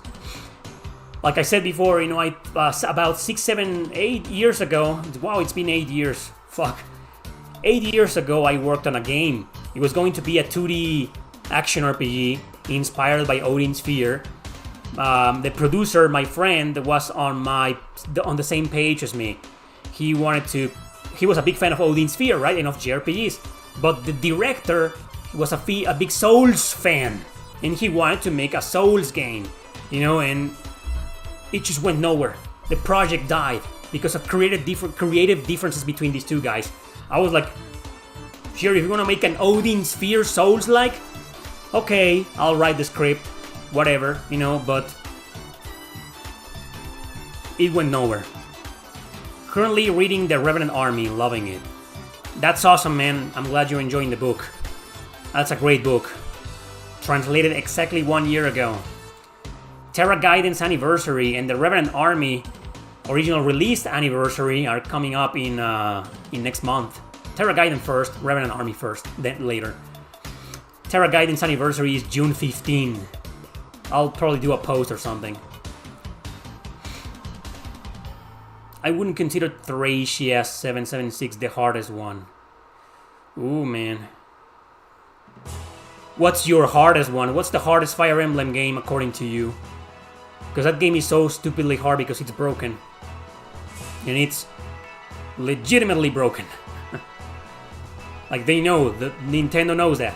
Like I said before, about 6, 7, 8 years ago. Wow, it's been 8 years. Fuck. 8 years ago, I worked on a game. It was going to be a 2D action RPG inspired by Odin Sphere. The producer, my friend, was on the same page as me. He was a big fan of Odin Sphere, right, and of JRPGs. But the director was a big Souls fan, and he wanted to make a Souls game, and it just went nowhere. The project died because of creative differences between these two guys. I was like, sure, if you're gonna make an Odin Sphere Souls-like, okay, I'll write the script, whatever, but it went nowhere. Currently reading The Revenant Army, loving it. That's awesome, man. I'm glad you're enjoying the book. That's a great book. Translated exactly 1 year ago. Terra Guidance Anniversary and The Revenant Army original release anniversary are coming up in next month. Terra Guidance first, Revenant Army first, then later. Terra Guidance Anniversary is June 15. I'll probably do a post or something. I wouldn't consider Thracia 776 the hardest one. Ooh, man. What's your hardest one? What's the hardest Fire Emblem game according to you? Because that game is so stupidly hard because it's broken. And it's legitimately broken. Like, they know, Nintendo knows that.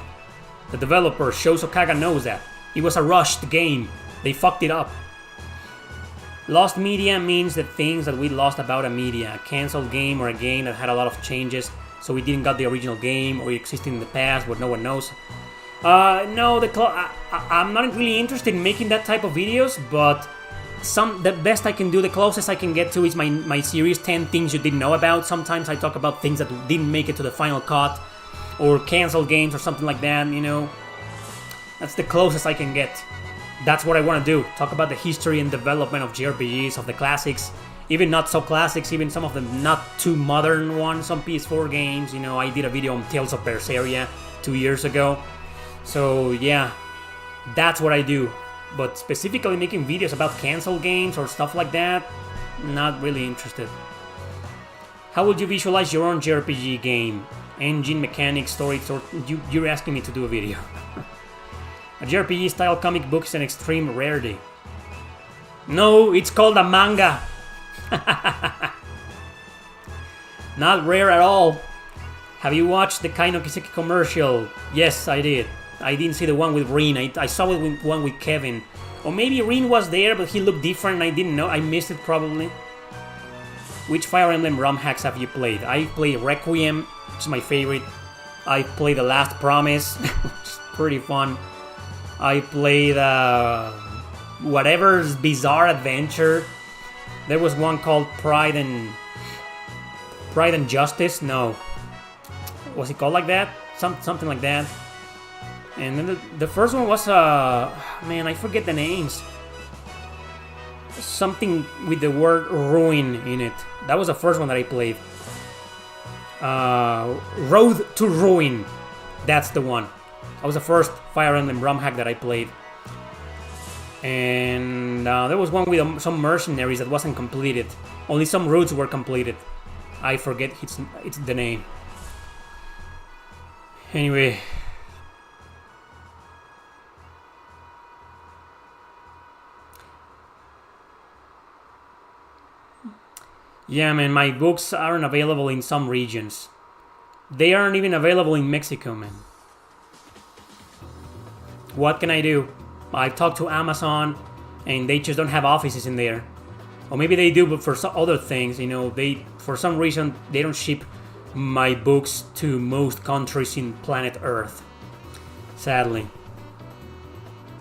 The developer, Sho Sokaga, knows that. It was a rushed game. They fucked it up. Lost media means the things that we lost about a media. A cancelled game or a game that had a lot of changes so we didn't got the original game, or it existed in the past, but no one knows. No, I'm not really interested in making that type of videos, but the best I can do, the closest I can get to is my series 10 things you didn't know about. Sometimes I talk about things that didn't make it to the final cut, or canceled games or something like that, you know. That's the closest I can get. That's what I want to do. Talk about the history and development of JRPGs, of the classics, even not so classics, even some of the not too modern ones, some PS4 games. You know, I did a video on Tales of Berseria 2 years ago. So yeah, that's what I do. But specifically making videos about canceled games or stuff like that, not really interested. How would you visualize your own JRPG game? Engine, mechanics, story, you're asking me to do a video. A JRPG style comic book is an extreme rarity. No, it's called a manga. Not rare at all. Have you watched the Kai no Kiseki commercial? Yes, I did. I didn't see the one with Rin. I saw the one with Kevin. Or maybe Rin was there, but he looked different and I didn't know. I missed it probably. Which Fire Emblem ROM hacks have you played? I played Requiem, which is my favorite. I played The Last Promise, which is pretty fun. I played whatever's Bizarre Adventure. There was one called Pride and Justice. No, was it called like that? Something like that. And then the first one was man, I forget the names. Something with the word ruin in it. That was the first one that I played. Road to Ruin. That's the one. That was the first Fire Emblem ROM hack that I played. And there was one with some mercenaries that wasn't completed. Only some routes were completed. I forget it's the name. Anyway. Yeah, man, my books aren't available in some regions. They aren't even available in Mexico, man. What can I do? I talked to Amazon, and they just don't have offices in there. Or maybe they do, but for some other things, you know, for some reason they don't ship my books to most countries in planet Earth. Sadly,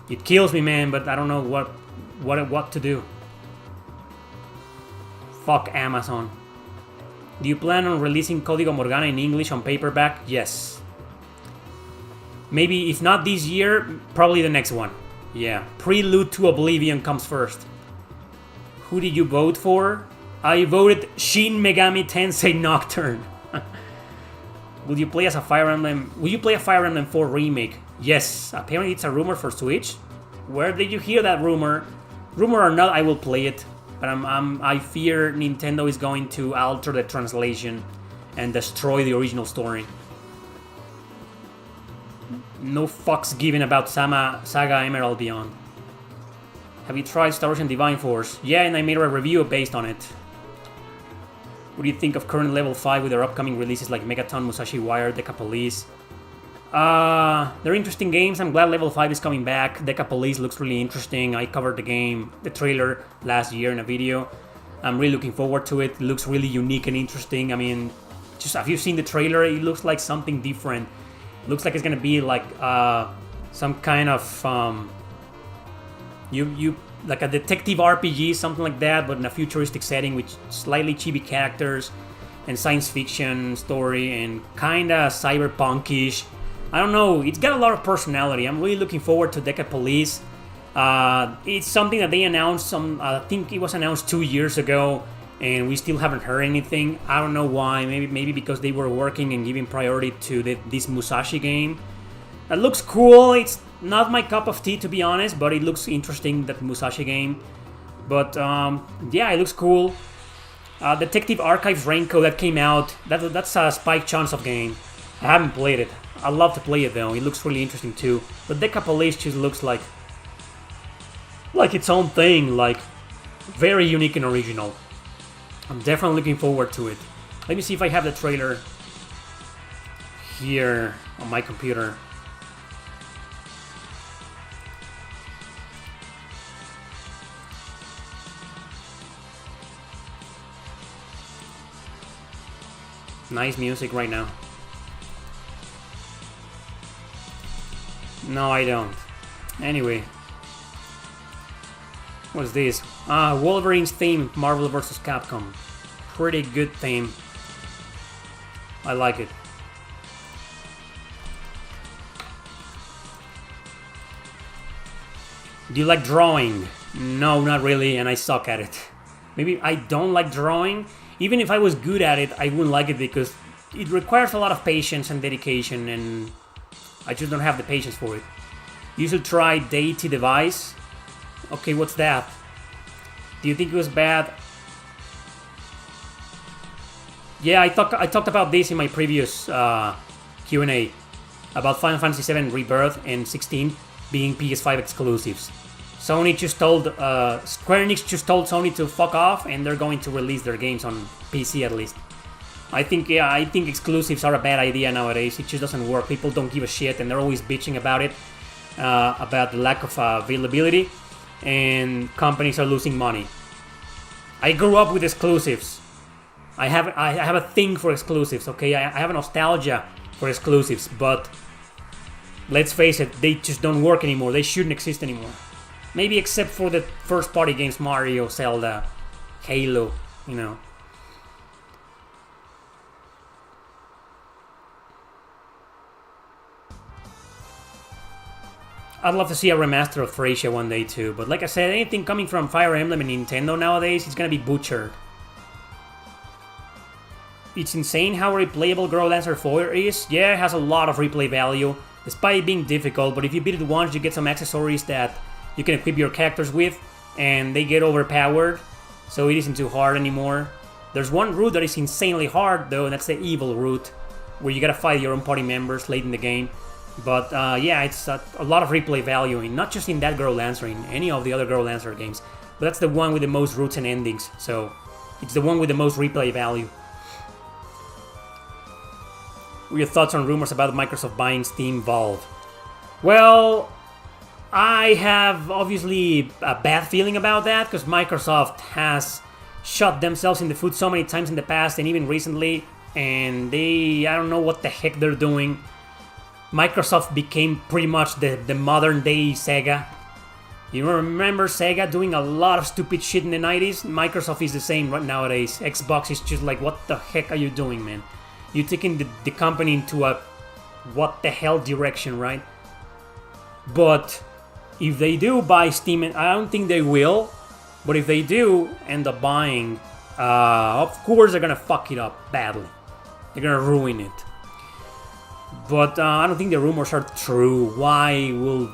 it kills me, man. But I don't know what to do. Fuck Amazon. Do you plan on releasing Código Morgana in English on paperback? Yes. Maybe if not this year, probably the next one. Yeah. Prelude to Oblivion comes first. Who did you vote for? I voted Shin Megami Tensei Nocturne. Will you play as a Fire Emblem? Will you play a Fire Emblem 4 remake? Yes. Apparently it's a rumor for Switch. Where did you hear that rumor? Rumor or not, I will play it. But I fear Nintendo is going to alter the translation and destroy the original story. No fucks given about Saga Emerald Beyond. Have you tried Star Ocean Divine Force? Yeah, and I made a review based on it. What do you think of current level 5 with their upcoming releases like Megaton, Musashi Wire, Deca Police? They're interesting games. I'm glad level 5 is coming back. Deca Police looks really interesting. I covered the trailer last year in a video. I'm really looking forward to it. It looks really unique and interesting. I mean, just have you seen the trailer? It looks like something different. It looks like it's gonna be like some kind of like a detective RPG, something like that, but in a futuristic setting with slightly chibi characters and science fiction story and kinda cyberpunkish. I don't know, it's got a lot of personality. I'm really looking forward to Deca Police. It's something that they announced I think it was announced 2 years ago, and we still haven't heard anything. I don't know why. Maybe because they were working and giving priority to this Musashi game. That looks cool. It's not my cup of tea, to be honest, but it looks interesting, that Musashi game. But yeah, it looks cool. Detective Archives Raincoat that came out. That's a Spike Chunsoft game. I haven't played it. I'd love to play it though. It looks really interesting too. But Deca Police just looks like its own thing, like very unique and original. I'm definitely looking forward to it. Let me see if I have the trailer here on my computer. Nice music right now. No, I don't. Anyway. What's this? Wolverine's theme, Marvel vs. Capcom. Pretty good theme. I like it. Do you like drawing? No, not really, and I suck at it. Maybe I don't like drawing. Even if I was good at it, I wouldn't like it because it requires a lot of patience and dedication, and I just don't have the patience for it. You should try Deity Device. Okay, what's that? Do you think it was bad? Yeah, I talked about this in my previous Q&A about Final Fantasy VII Rebirth and 16 being PS5 exclusives. Sony just told Square Enix just told Sony to fuck off, and they're going to release their games on PC at least. I think exclusives are a bad idea nowadays. It just doesn't work. People don't give a shit, and they're always bitching about it, about the lack of availability, and companies are losing money. I grew up with exclusives. I have a thing for exclusives. Okay, I have a nostalgia for exclusives, but let's face it, they just don't work anymore. They shouldn't exist anymore. Maybe except for the first-party games, Mario, Zelda, Halo, you know. I'd love to see a remaster of Thracia one day too, but like I said, anything coming from Fire Emblem and Nintendo nowadays, it's gonna be butchered. It's insane how replayable Girl Dancer 4 is. Yeah, it has a lot of replay value, despite being difficult, but if you beat it once, you get some accessories that you can equip your characters with, and they get overpowered, so it isn't too hard anymore. There's one route that is insanely hard, though, and that's the evil route, where you gotta fight your own party members late in the game. But yeah, it's a lot of replay value, and not just in that Girl Dancer, in any of the other Girl Dancer games. But that's the one with the most routes and endings, so it's the one with the most replay value. What are your thoughts on rumors about Microsoft buying Steam Valve? Well, I have obviously a bad feeling about that, because Microsoft has shot themselves in the foot so many times in the past and even recently, and I don't know what the heck they're doing. Microsoft became pretty much the modern day Sega. You remember Sega doing a lot of stupid shit in the 90s? Microsoft is the same right nowadays. Xbox is just like, what the heck are you doing, man? You're taking the company into a what the hell direction, right? But if they do buy Steam, and I don't think they will, but if they do end up buying, of course they're gonna fuck it up badly. They're gonna ruin it. But I don't think the rumors are true. Why will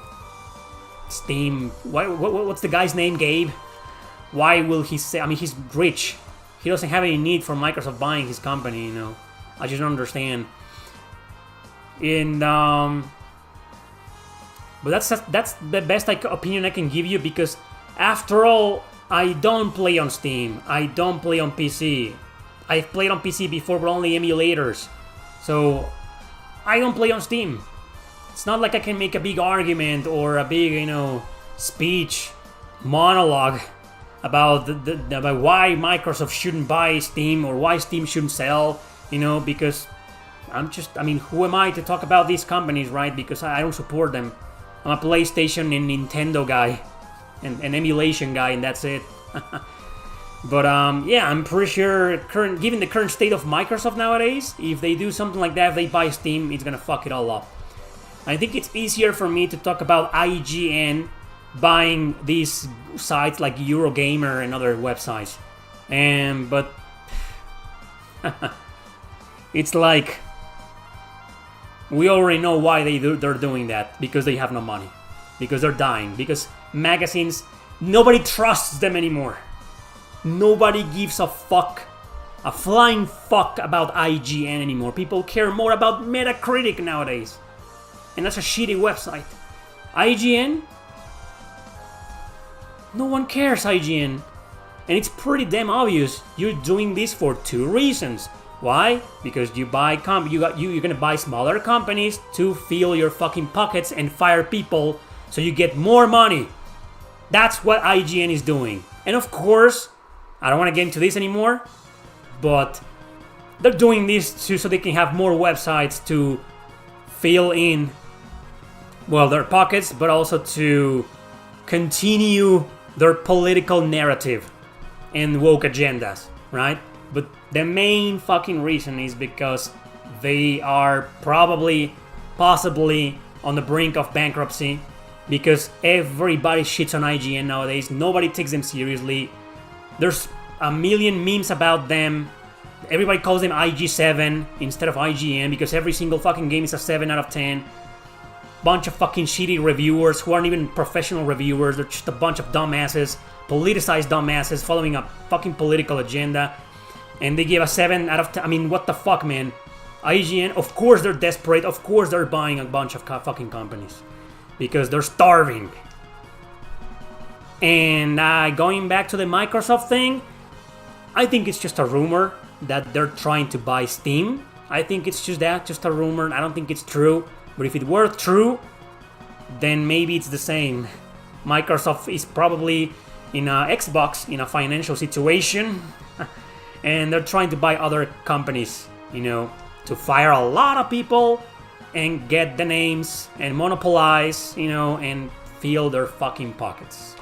Steam... What's the guy's name, Gabe? Why will he say... I mean, he's rich. He doesn't have any need for Microsoft buying his company, you know. I just don't understand. And... But that's the best opinion I can give you, because after all, I don't play on Steam. I don't play on PC. I've played on PC before, but only emulators. So... I don't play on Steam. It's not like I can make a big argument or a big, you know, speech, monologue about about why Microsoft shouldn't buy Steam or why Steam shouldn't sell, you know, because I mean, who am I to talk about these companies, right? Because I don't support them. I'm a PlayStation and Nintendo guy, and an emulation guy, and that's it. But yeah, I'm pretty sure, given the current state of Microsoft nowadays, if they do something like that, if they buy Steam, it's gonna fuck it all up. I think it's easier for me to talk about IGN buying these sites like Eurogamer and other websites. But it's like we already know why they're doing that, because they have no money, because they're dying, because magazines, nobody trusts them anymore. Nobody gives a flying fuck about IGN anymore. People care more about Metacritic nowadays. And that's a shitty website. IGN? No one cares, IGN. And it's pretty damn obvious you're doing this for two reasons. Why? Because you buy you're gonna buy smaller companies to fill your fucking pockets and fire people so you get more money. That's what IGN is doing. And of course, I don't want to get into this anymore, but they're doing this so they can have more websites to fill in, well, their pockets, but also to continue their political narrative and woke agendas, right? But the main fucking reason is because they are possibly on the brink of bankruptcy, because everybody shits on IGN nowadays. Nobody takes them seriously. There's a million memes about them. Everybody calls them IG7 instead of IGN because every single fucking game is a 7 out of 10. Bunch of fucking shitty reviewers who aren't even professional reviewers. They're just a bunch of dumbasses, politicized dumbasses following a fucking political agenda. And they give a 7 out of 10. I mean, what the fuck, man? IGN, of course they're desperate. Of course they're buying a bunch of fucking companies because they're starving. And going back to the Microsoft thing, I think it's just a rumor that they're trying to buy Steam. I think it's just that, just a rumor. I don't think it's true. But if it were true, then maybe it's the same. Microsoft is probably in a Xbox in a financial situation, and they're trying to buy other companies, you know, to fire a lot of people and get the names and monopolize, you know, and fill their fucking pockets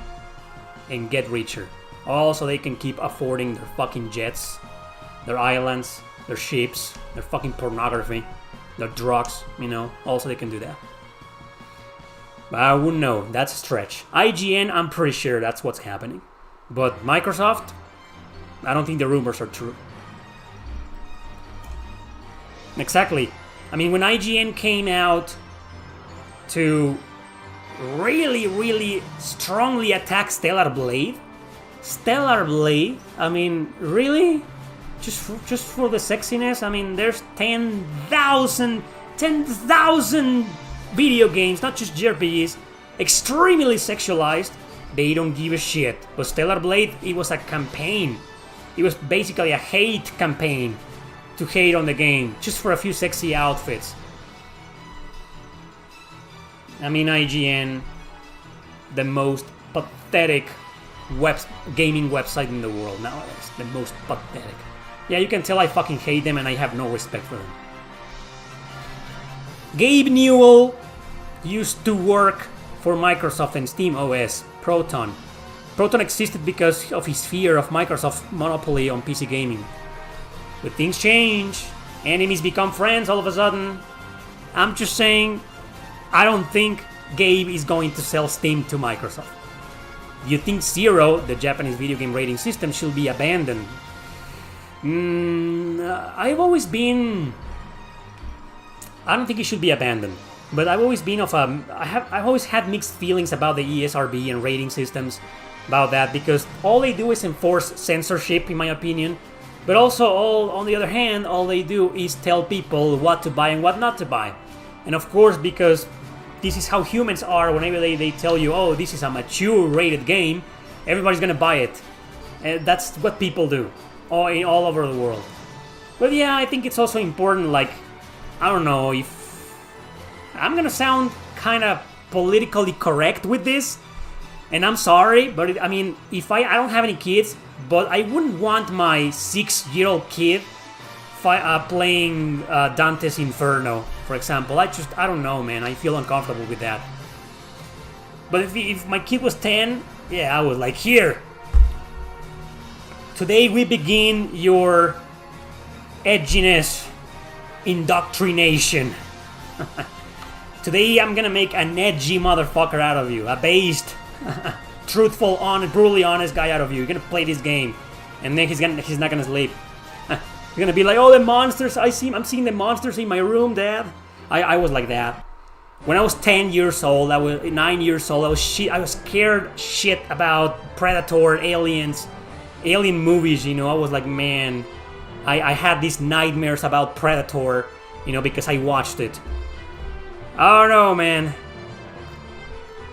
and get richer. Also, they can keep affording their fucking jets, their islands, their ships, their fucking pornography, their drugs, you know. Also, they can do that. But I wouldn't know. That's a stretch. IGN, I'm pretty sure that's what's happening. But Microsoft, I don't think the rumors are true. Exactly. I mean, when IGN came out to really strongly attack Stellar Blade, I mean, really? Just for the sexiness? I mean, there's 10,000 video games, not just JRPGs, extremely sexualized. They don't give a shit. But Stellar Blade, it was a campaign. It was basically a hate campaign to hate on the game, just for a few sexy outfits. I mean, IGN, the most pathetic gaming website in the world nowadays. The most pathetic. Yeah, you can tell I fucking hate them and I have no respect for them. Gabe Newell used to work for Microsoft and Steam OS, Proton. Proton existed because of his fear of Microsoft's monopoly on PC gaming. But things change, enemies become friends all of a sudden. I'm just saying, I don't think Gabe is going to sell Steam to Microsoft. You think Zero, the Japanese video game rating system, should be abandoned? I've always been... I don't think it should be abandoned. But I've always been I've always had mixed feelings about the ESRB and rating systems, about that, because all they do is enforce censorship, in my opinion. But also, on the other hand, all they do is tell people what to buy and what not to buy. And of course, because this is how humans are, whenever they tell you, oh, this is a mature rated game, everybody's gonna buy it. And that's what people do, all over the world. But yeah, I think it's also important, like, I don't know, if... I'm gonna sound kind of politically correct with this, and I'm sorry, but I mean, if I don't have any kids, but I wouldn't want my 6-year-old kid playing Dante's Inferno, for example. I don't know, man. I feel uncomfortable with that. But if my kid was 10, yeah, I was like, here. Today we begin your edginess indoctrination. Today I'm gonna make an edgy motherfucker out of you. A based, truthful, honest, brutally honest guy out of you. You're gonna play this game. And then he's not gonna sleep. You're gonna be like, oh, the monsters, I'm seeing the monsters in my room, Dad. I was like that. When I was 10 years old, I was 9 years old, I was scared shit about Predator, aliens, alien movies, you know. I was like, man, I had these nightmares about Predator, you know, because I watched it. I don't know, man.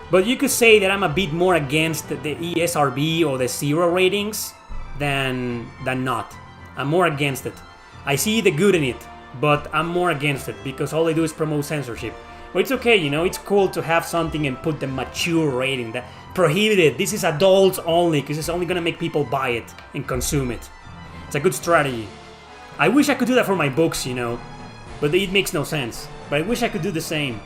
But you could say that I'm a bit more against the ESRB or the Zero ratings than not. I'm more against it. I see the good in it, but I'm more against it because all they do is promote censorship. But it's okay, you know, it's cool to have something and put the mature rating, that prohibited. This is adults only because it's only gonna make people buy it and consume it. It's a good strategy. I wish I could do that for my books, but it makes no sense. But I wish I could do the same.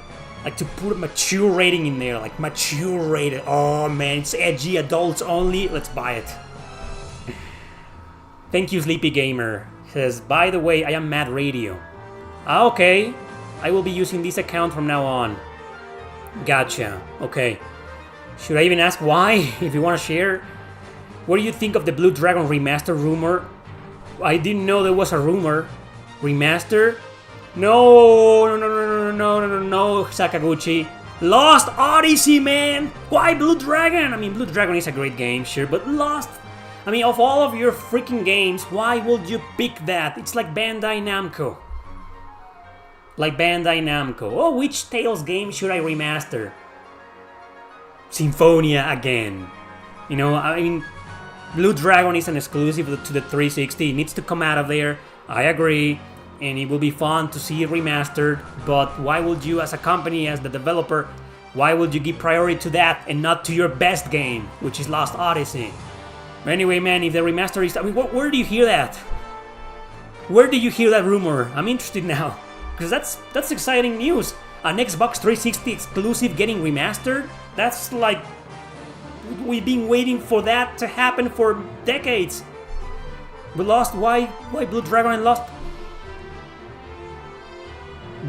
Like to put a mature rating in there, like mature rated. Oh man, it's edgy, adults only. Let's buy it. Thank you, Sleepy Gamer. Says, by the way, I am Mad Radio. Okay, I will be using this account from now on. Gotcha. Okay. Should I even ask why? If you want to share. What do you think of the Blue Dragon remaster rumor? I didn't know there was a rumor. Remaster? No, Sakaguchi. Lost Odyssey, man! Why Blue Dragon? I mean, Blue Dragon is a great game, sure, but Lost... I mean, of all of your freaking games, why would you pick that? It's like Bandai Namco. Oh, which Tales game should I remaster? Symphonia again. I mean, Blue Dragon is an exclusive to the 360. It needs to come out of there. I agree. And it will be fun to see it remastered. But why would you, as a company, as the developer, why would you give priority to that and not to your best game, which is Lost Odyssey? But anyway, man, if the remaster is... I mean, where do you hear that? Where do you hear that rumor? I'm interested now. Because that's exciting news. An Xbox 360 exclusive getting remastered? That's like... We've been waiting for that to happen for decades. But Lost, why Blue Dragon and Lost?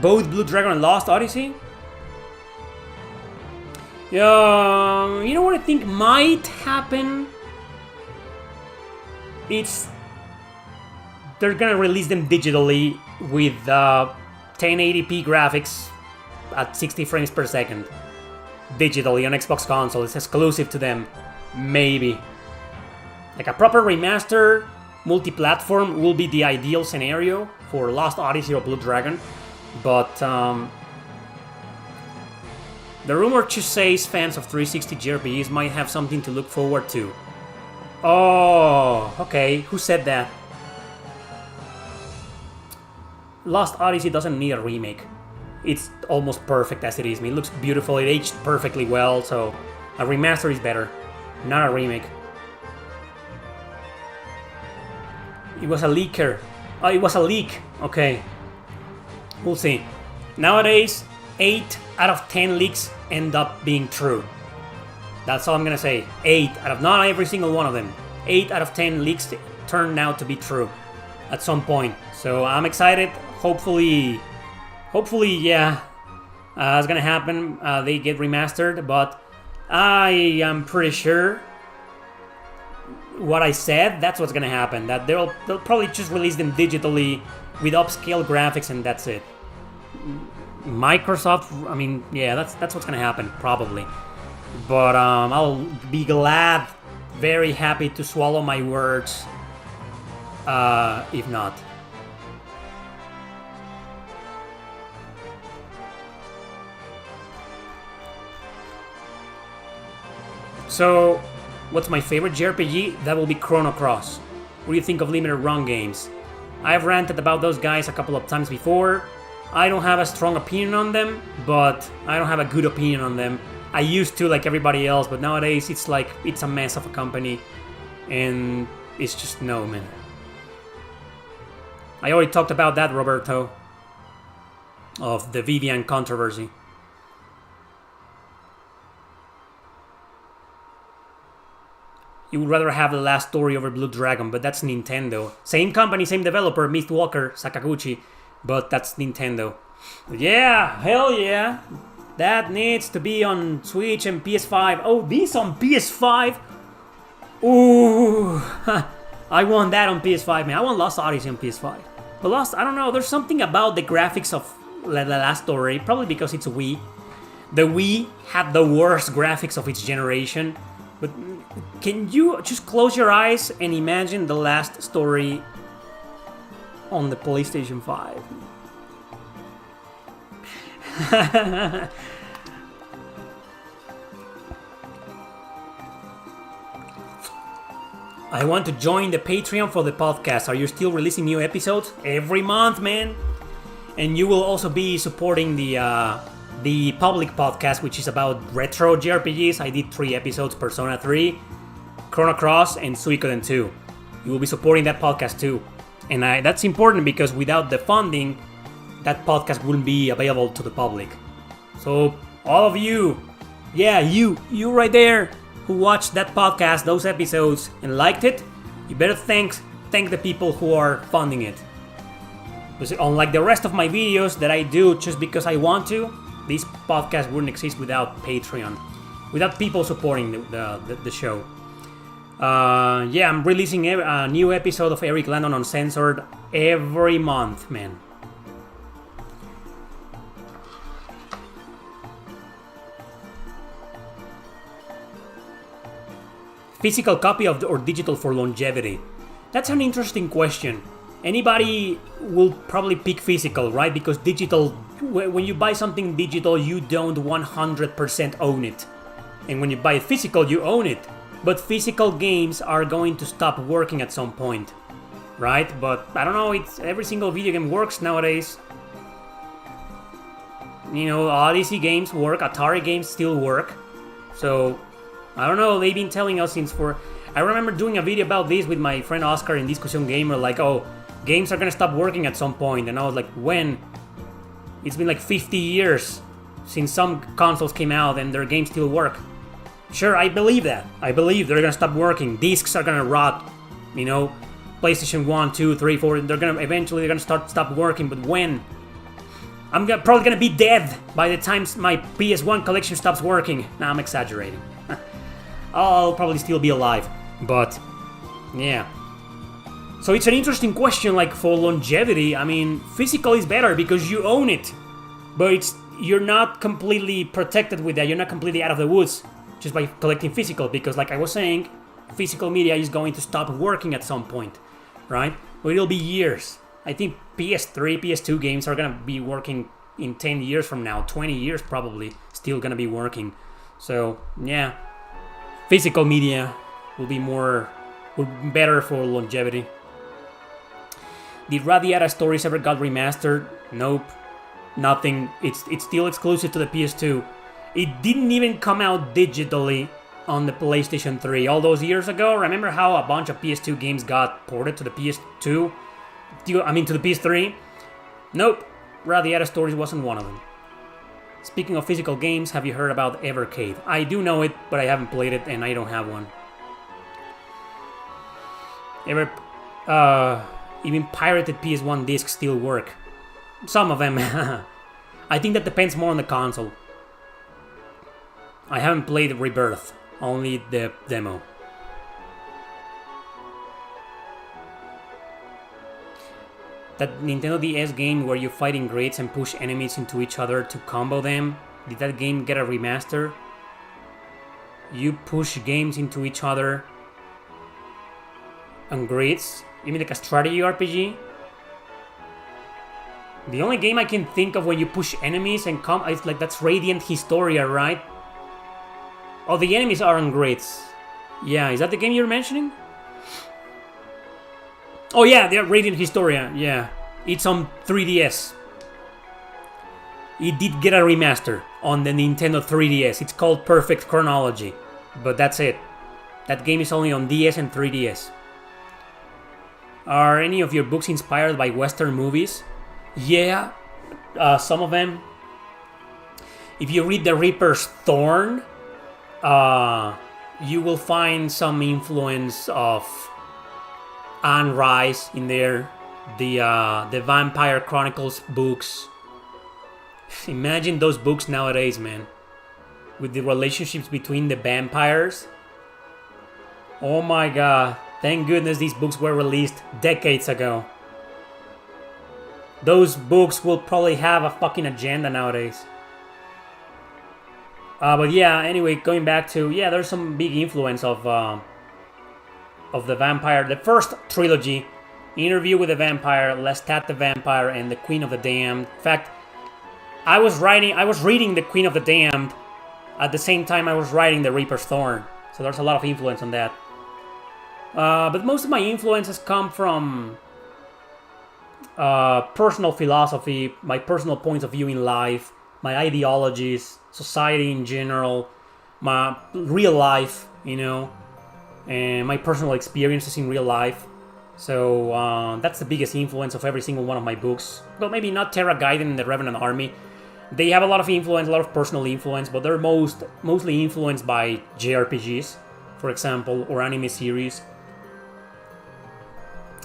Both Blue Dragon and Lost Odyssey? Yeah, you know what I think might happen? It's... They're gonna release them digitally with 1080p graphics at 60 frames per second. Digitally on Xbox console. It's exclusive to them. Maybe. Like a proper remaster, multi-platform will be the ideal scenario for Lost Odyssey or Blue Dragon. But the rumor just says fans of 360 JRPGs might have something to look forward to. Oh, okay. Who said that? Lost Odyssey doesn't need a remake. It's almost perfect as it is. I mean, it looks beautiful. It aged perfectly well, so a remaster is better, not a remake. It was a leaker. Oh, it was a leak. Okay. We'll see. Nowadays, 8 out of 10 leaks end up being true. That's all I'm gonna say. 8 out of... Not every single one of them. 8 out of 10 leaks turned out to be true at some point. So I'm excited. Hopefully, yeah, it's gonna happen. They get remastered, but I am pretty sure what I said, that's what's gonna happen. That they'll probably just release them digitally with upscale graphics, and that's it. Microsoft, I mean, yeah, that's what's gonna happen probably. But I'll be glad, very happy to swallow my words. If not. So, what's my favorite JRPG? That will be Chrono Cross. What do you think of limited run games? I've ranted about those guys a couple of times before. I don't have a strong opinion on them, but I don't have a good opinion on them. I used to, like everybody else, but nowadays it's like, it's a mess of a company. And it's just, no, man. I already talked about that, Roberto. Of the Vivian controversy. You would rather have The Last Story over Blue Dragon, but that's Nintendo. Same company, same developer, Mistwalker, Sakaguchi, but that's Nintendo. Yeah, hell yeah. That needs to be on Switch and PS5. Oh, this on PS5? Ooh, I want that on PS5, man. I want Lost Odyssey on PS5. But Lost, I don't know, there's something about the graphics of The Last Story, probably because it's a Wii. The Wii had the worst graphics of its generation. But can you just close your eyes and imagine The Last Story on the PlayStation 5? I want to join the Patreon for the podcast. Are you still releasing new episodes? Every month, man. And you will also be supporting the public podcast, which is about retro JRPGs. I did 3 episodes, Persona 3, Chrono Cross, and Suikoden 2. You will be supporting that podcast too. And that's important because without the funding, that podcast wouldn't be available to the public. So all of you, yeah, you right there who watched that podcast, those episodes, and liked it, you better thank the people who are funding it. Because unlike the rest of my videos that I do just because I want to, this podcast wouldn't exist without Patreon, without people supporting the show. Yeah, I'm releasing a new episode of Erick, Landon Uncensored every month, man. Physical copy or digital for longevity? That's an interesting question. Anybody will probably pick physical, right? Because digital, when you buy something digital, you don't 100% own it. And when you buy physical, you own it. But physical games are going to stop working at some point, right? But I don't know, every single video game works nowadays. You know, Odyssey games work, Atari games still work. So, I don't know, they've been telling us since I remember doing a video about this with my friend Oscar in Discussion Gamer, like, oh, games are gonna stop working at some point. And I was like, when? It's been like 50 years since some consoles came out and their games still work. Sure, I believe that. I believe they're gonna stop working. Discs are gonna rot. You know, PlayStation 1, 2, 3, 4, eventually they're gonna stop working, but when? I'm probably gonna be dead by the time my PS1 collection stops working. Nah, I'm exaggerating. I'll probably still be alive, but yeah. So it's an interesting question, like for longevity. I mean, physical is better because you own it, but you're not completely protected with that. You're not completely out of the woods just by collecting physical, because like I was saying, physical media is going to stop working at some point, right? But it'll be years. I think PS3, PS2 games are gonna be working in 10 years from now, 20 years probably, still gonna be working. So yeah, physical media will be better for longevity. Did DAAAAAMN Stories ever got remastered? Nope, nothing. It's still exclusive to the PS2. It didn't even come out digitally on the PlayStation 3 all those years ago. Remember how a bunch of PS2 games got ported to the PS2? To the PS3? Nope, DAAAAAMN Stories wasn't one of them. Speaking of physical games, have you heard about Evercade? I do know it, but I haven't played it and I don't have one. Even pirated PS1 discs still work. Some of them. I think that depends more on the console. I haven't played Rebirth, only the demo. That Nintendo DS game where you fight in grids and push enemies into each other to combo them, did that game get a remaster? You push games into each other on grids? You mean like a strategy RPG? The only game I can think of when you push enemies and it's like that's Radiant Historia, right? Oh, the enemies are on grids. Yeah, is that the game you're mentioning? Oh yeah, they're Radiant Historia, yeah. It's on 3DS. It did get a remaster on the Nintendo 3DS. It's called Perfect Chronology. But that's it. That game is only on DS and 3DS. Are any of your books inspired by Western movies? Yeah, some of them. If you read The Reaper's Thorn, you will find some influence of Anne Rice in there. The Vampire Chronicles books. Imagine those books nowadays, man. With the relationships between the vampires. Oh my god. Thank goodness these books were released decades ago. Those books will probably have a fucking agenda nowadays. But yeah, anyway, going back to... Yeah, there's some big influence of the vampire. The first trilogy, Interview with the Vampire, Lestat the Vampire, and The Queen of the Damned. In fact, I was reading The Queen of the Damned at the same time I was writing The Reaper's Thorn. So there's a lot of influence on that. But most of my influences come from personal philosophy, my personal points of view in life, my ideologies, society in general, my real life, you know, and my personal experiences in real life. So that's the biggest influence of every single one of my books. Well, maybe not Terra Gaiden and the Revenant Army. They have a lot of influence, a lot of personal influence, but they're mostly influenced by JRPGs, for example, or anime series.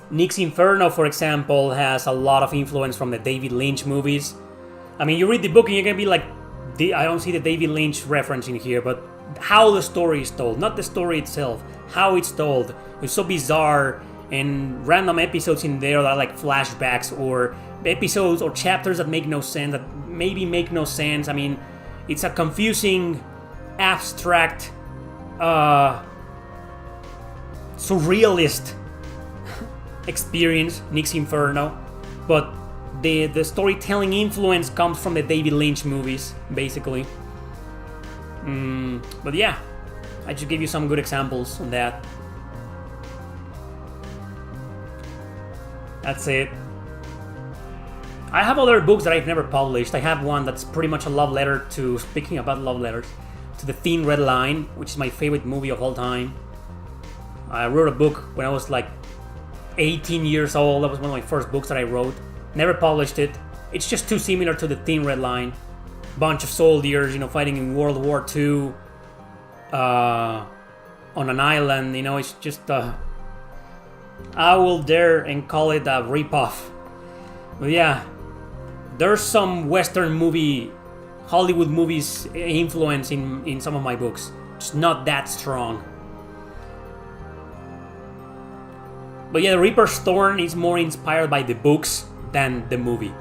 Nick's Inferno, for example, has a lot of influence from the David Lynch movies. I mean, you read the book and you're gonna be like, I don't see the David Lynch reference in here, but how the story is told, not the story itself, how it's told. It's so bizarre, and random episodes in there that are like flashbacks, or episodes or chapters that make no sense, that maybe make no sense. I mean, it's a confusing, abstract, surrealist experience, Nick's Inferno, but the storytelling influence comes from the David Lynch movies, basically. But yeah, I just gave you some good examples on that. That's it. I have other books that I've never published. I have one that's pretty much a love letter to, speaking about love letters, to The Thin Red Line, which is my favorite movie of all time. I wrote a book when I was like 18 years old. That was one of my first books that I wrote. Never published it. It's just too similar to The Thin Red Line. Bunch of soldiers, fighting in World War II on an island. It's just I will dare and call it a ripoff. But yeah, there's some Western movie, Hollywood movies influence in some of my books. Just not that strong. But yeah, The Reaper's Thorn is more inspired by the books than the movie.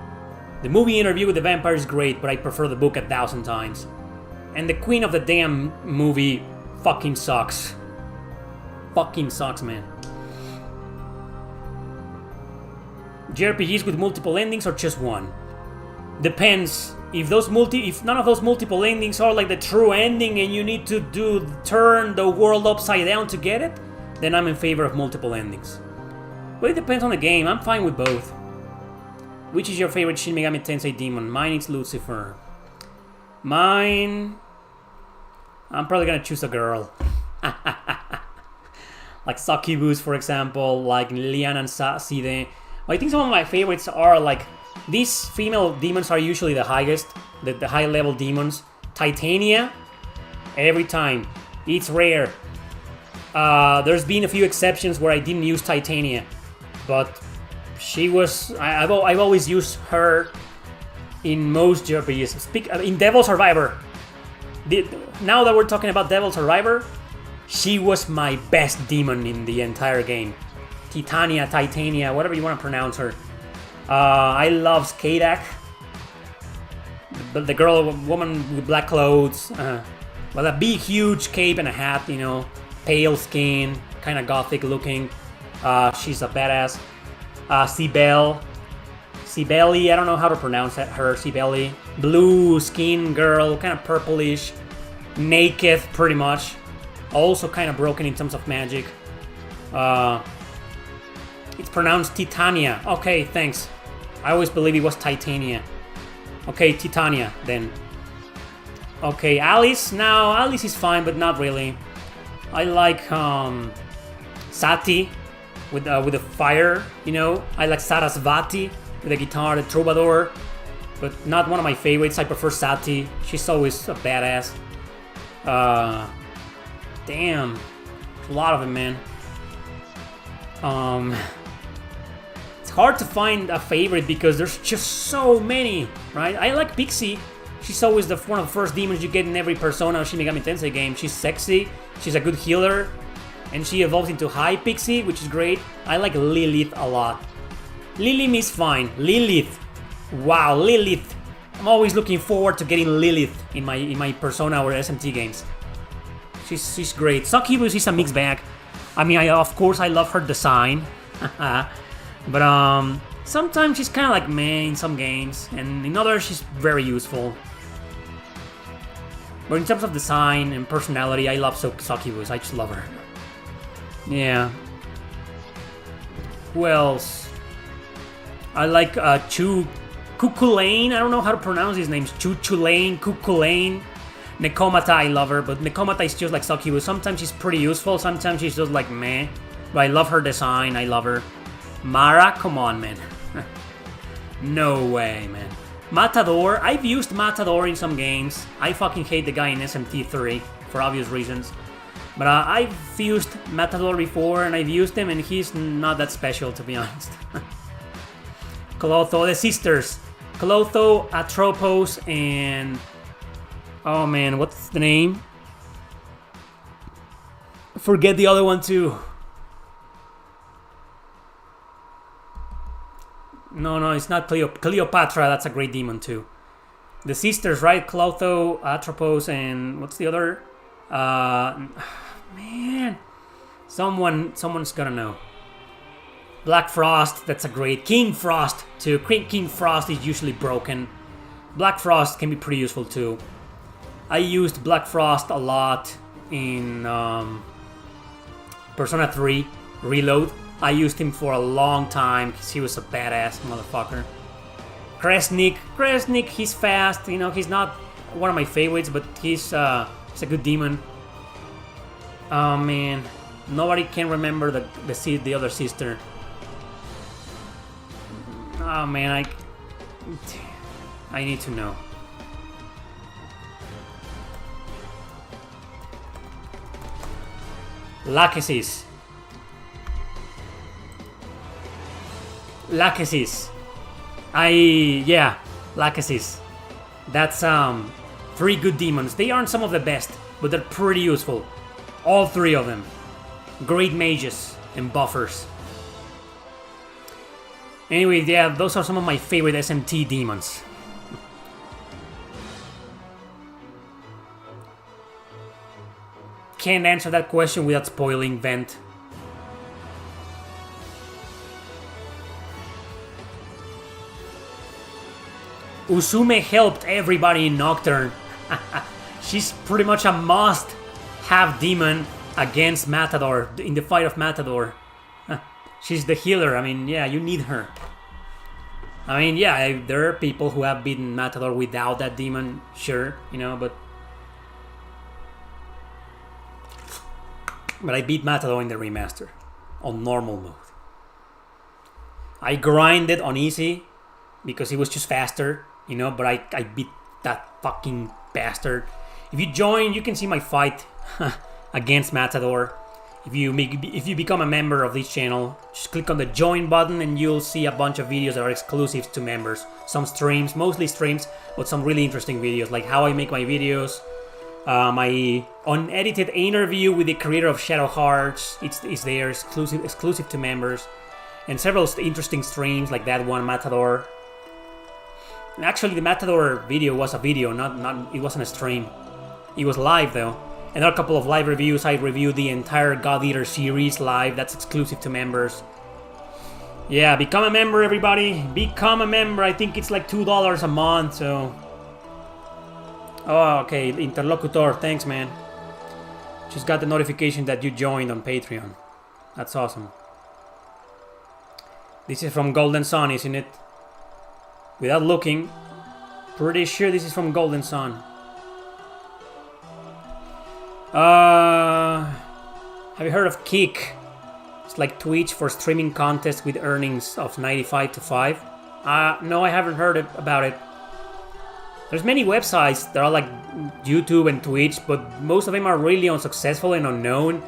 The movie Interview with the Vampire is great, but I prefer the book 1,000 times. And the Queen of the Damned movie fucking sucks. Fucking sucks, man. JRPGs with multiple endings or just one? Depends. If none of those multiple endings are like the true ending and you need to turn the world upside down to get it, then I'm in favor of multiple endings. But it depends on the game. I'm fine with both. Which is your favorite Shin Megami Tensei demon? Mine is Lucifer. Mine... I'm probably gonna choose a girl. Like Succubus, for example, like Lian and Side. I think some of my favorites are like... These female demons are usually the highest, the high level demons. Titania, every time. It's rare. There's been a few exceptions where I didn't use Titania, but she was... I've always used her in most JRPGs. In Devil Survivor. Now that we're talking about Devil Survivor, she was my best demon in the entire game. Titania, whatever you want to pronounce her. I love Skadak. The woman with black clothes. With a big, huge cape and a hat, pale skin, kind of gothic looking. She's a badass. Cibele, I don't know how to pronounce her. Cibele. Blue skin girl, kind of purplish. Naked, pretty much. Also kind of broken in terms of magic. It's pronounced Titania. Okay, thanks. I always believe it was Titania. Okay, Titania, then. Okay, Alice. Now, Alice is fine, but not really. I like Sati with the fire, I like Sarasvati with the guitar, the troubadour, but not one of my favorites. I prefer Sati. She's always a badass. Damn, a lot of them, man. It's hard to find a favorite because there's just so many, right? I like Pixie. She's always one of the first demons you get in every Persona Shin Megami Tensei game. She's sexy, she's a good healer, and she evolves into High Pixie, which is great. I like Lilith a lot. Lilith is fine. Lilith. Wow, Lilith. I'm always looking forward to getting Lilith in my Persona or SMT games. She's great. Succubus is a mixed bag. I mean, of course I love her design. But sometimes she's kind of like meh in some games, and in others she's very useful. But in terms of design and personality, I love Succubus. I just love her. Yeah. Who else? I like Cuculain. I don't know how to pronounce his names. Cuculain, Cuculain. Nekomata, I love her, but Nekomata is just like Succubus. Sometimes she's pretty useful, sometimes she's just like meh. But I love her design, I love her. Mara, come on, man. No way, man. Matador, I've used Matador in some games. I fucking hate the guy in SMT3 for obvious reasons. But I've used Matador before, and I've used him, and he's not that special, to be honest. Clotho, the sisters. Clotho, Atropos, and... oh man, what's the name? Forget the other one too. No, it's not Cleopatra, that's a great demon too. The sisters, right? Clotho, Atropos, and what's the other? Man. Someone's gonna know. Black Frost, that's a great. King Frost too. King Frost is usually broken. Black Frost can be pretty useful too. I used Black Frost a lot in Persona 3 Reload. I used him for a long time because he was a badass motherfucker. Kresnik, he's fast. You know, he's not one of my favorites, but he's a good demon. Oh man, nobody can remember the other sister. Oh man, I need to know. Lachesis. Lachesis. That's 3 good demons. They aren't some of the best, but they're pretty useful. All 3 of them. Great mages and buffers. Anyway, yeah, those are some of my favorite SMT demons. Can't answer that question without spoiling Vent. Usume helped everybody in Nocturne. She's pretty much a must-have demon against Matador, in the fight of Matador. She's the healer, I mean, yeah, you need her. I mean, yeah, there are people who have beaten Matador without that demon, sure, you know, but I beat Matador in the remaster, on normal mode. I grinded on easy, because he was just faster, you know, but I beat that fucking bastard. If you join, you can see my fight against Matador. If you become a member of this channel, just click on the join button and you'll see a bunch of videos that are exclusive to members. Some streams, mostly streams, but some really interesting videos, like how I make my videos, my unedited interview with the creator of Shadow Hearts, it's there, exclusive to members, and several interesting streams like that one, Matador. And actually, the Matador video was a video, not it wasn't a stream. It was live though. And there are a couple of live reviews. I reviewed the entire God Eater series live. That's exclusive to members. Yeah, become a member, everybody. Become a member. I think it's like $2 a month, so... Oh, okay. Interlocutor. Thanks, man. Just got the notification that you joined on Patreon. That's awesome. This is from Golden Sun, isn't it? Without looking. Pretty sure this is from Golden Sun. Have you heard of Kick? It's like Twitch for streaming contests with earnings of 95 to 5. No, I haven't heard about it. There's many websites that are like YouTube and Twitch, but most of them are really unsuccessful and unknown.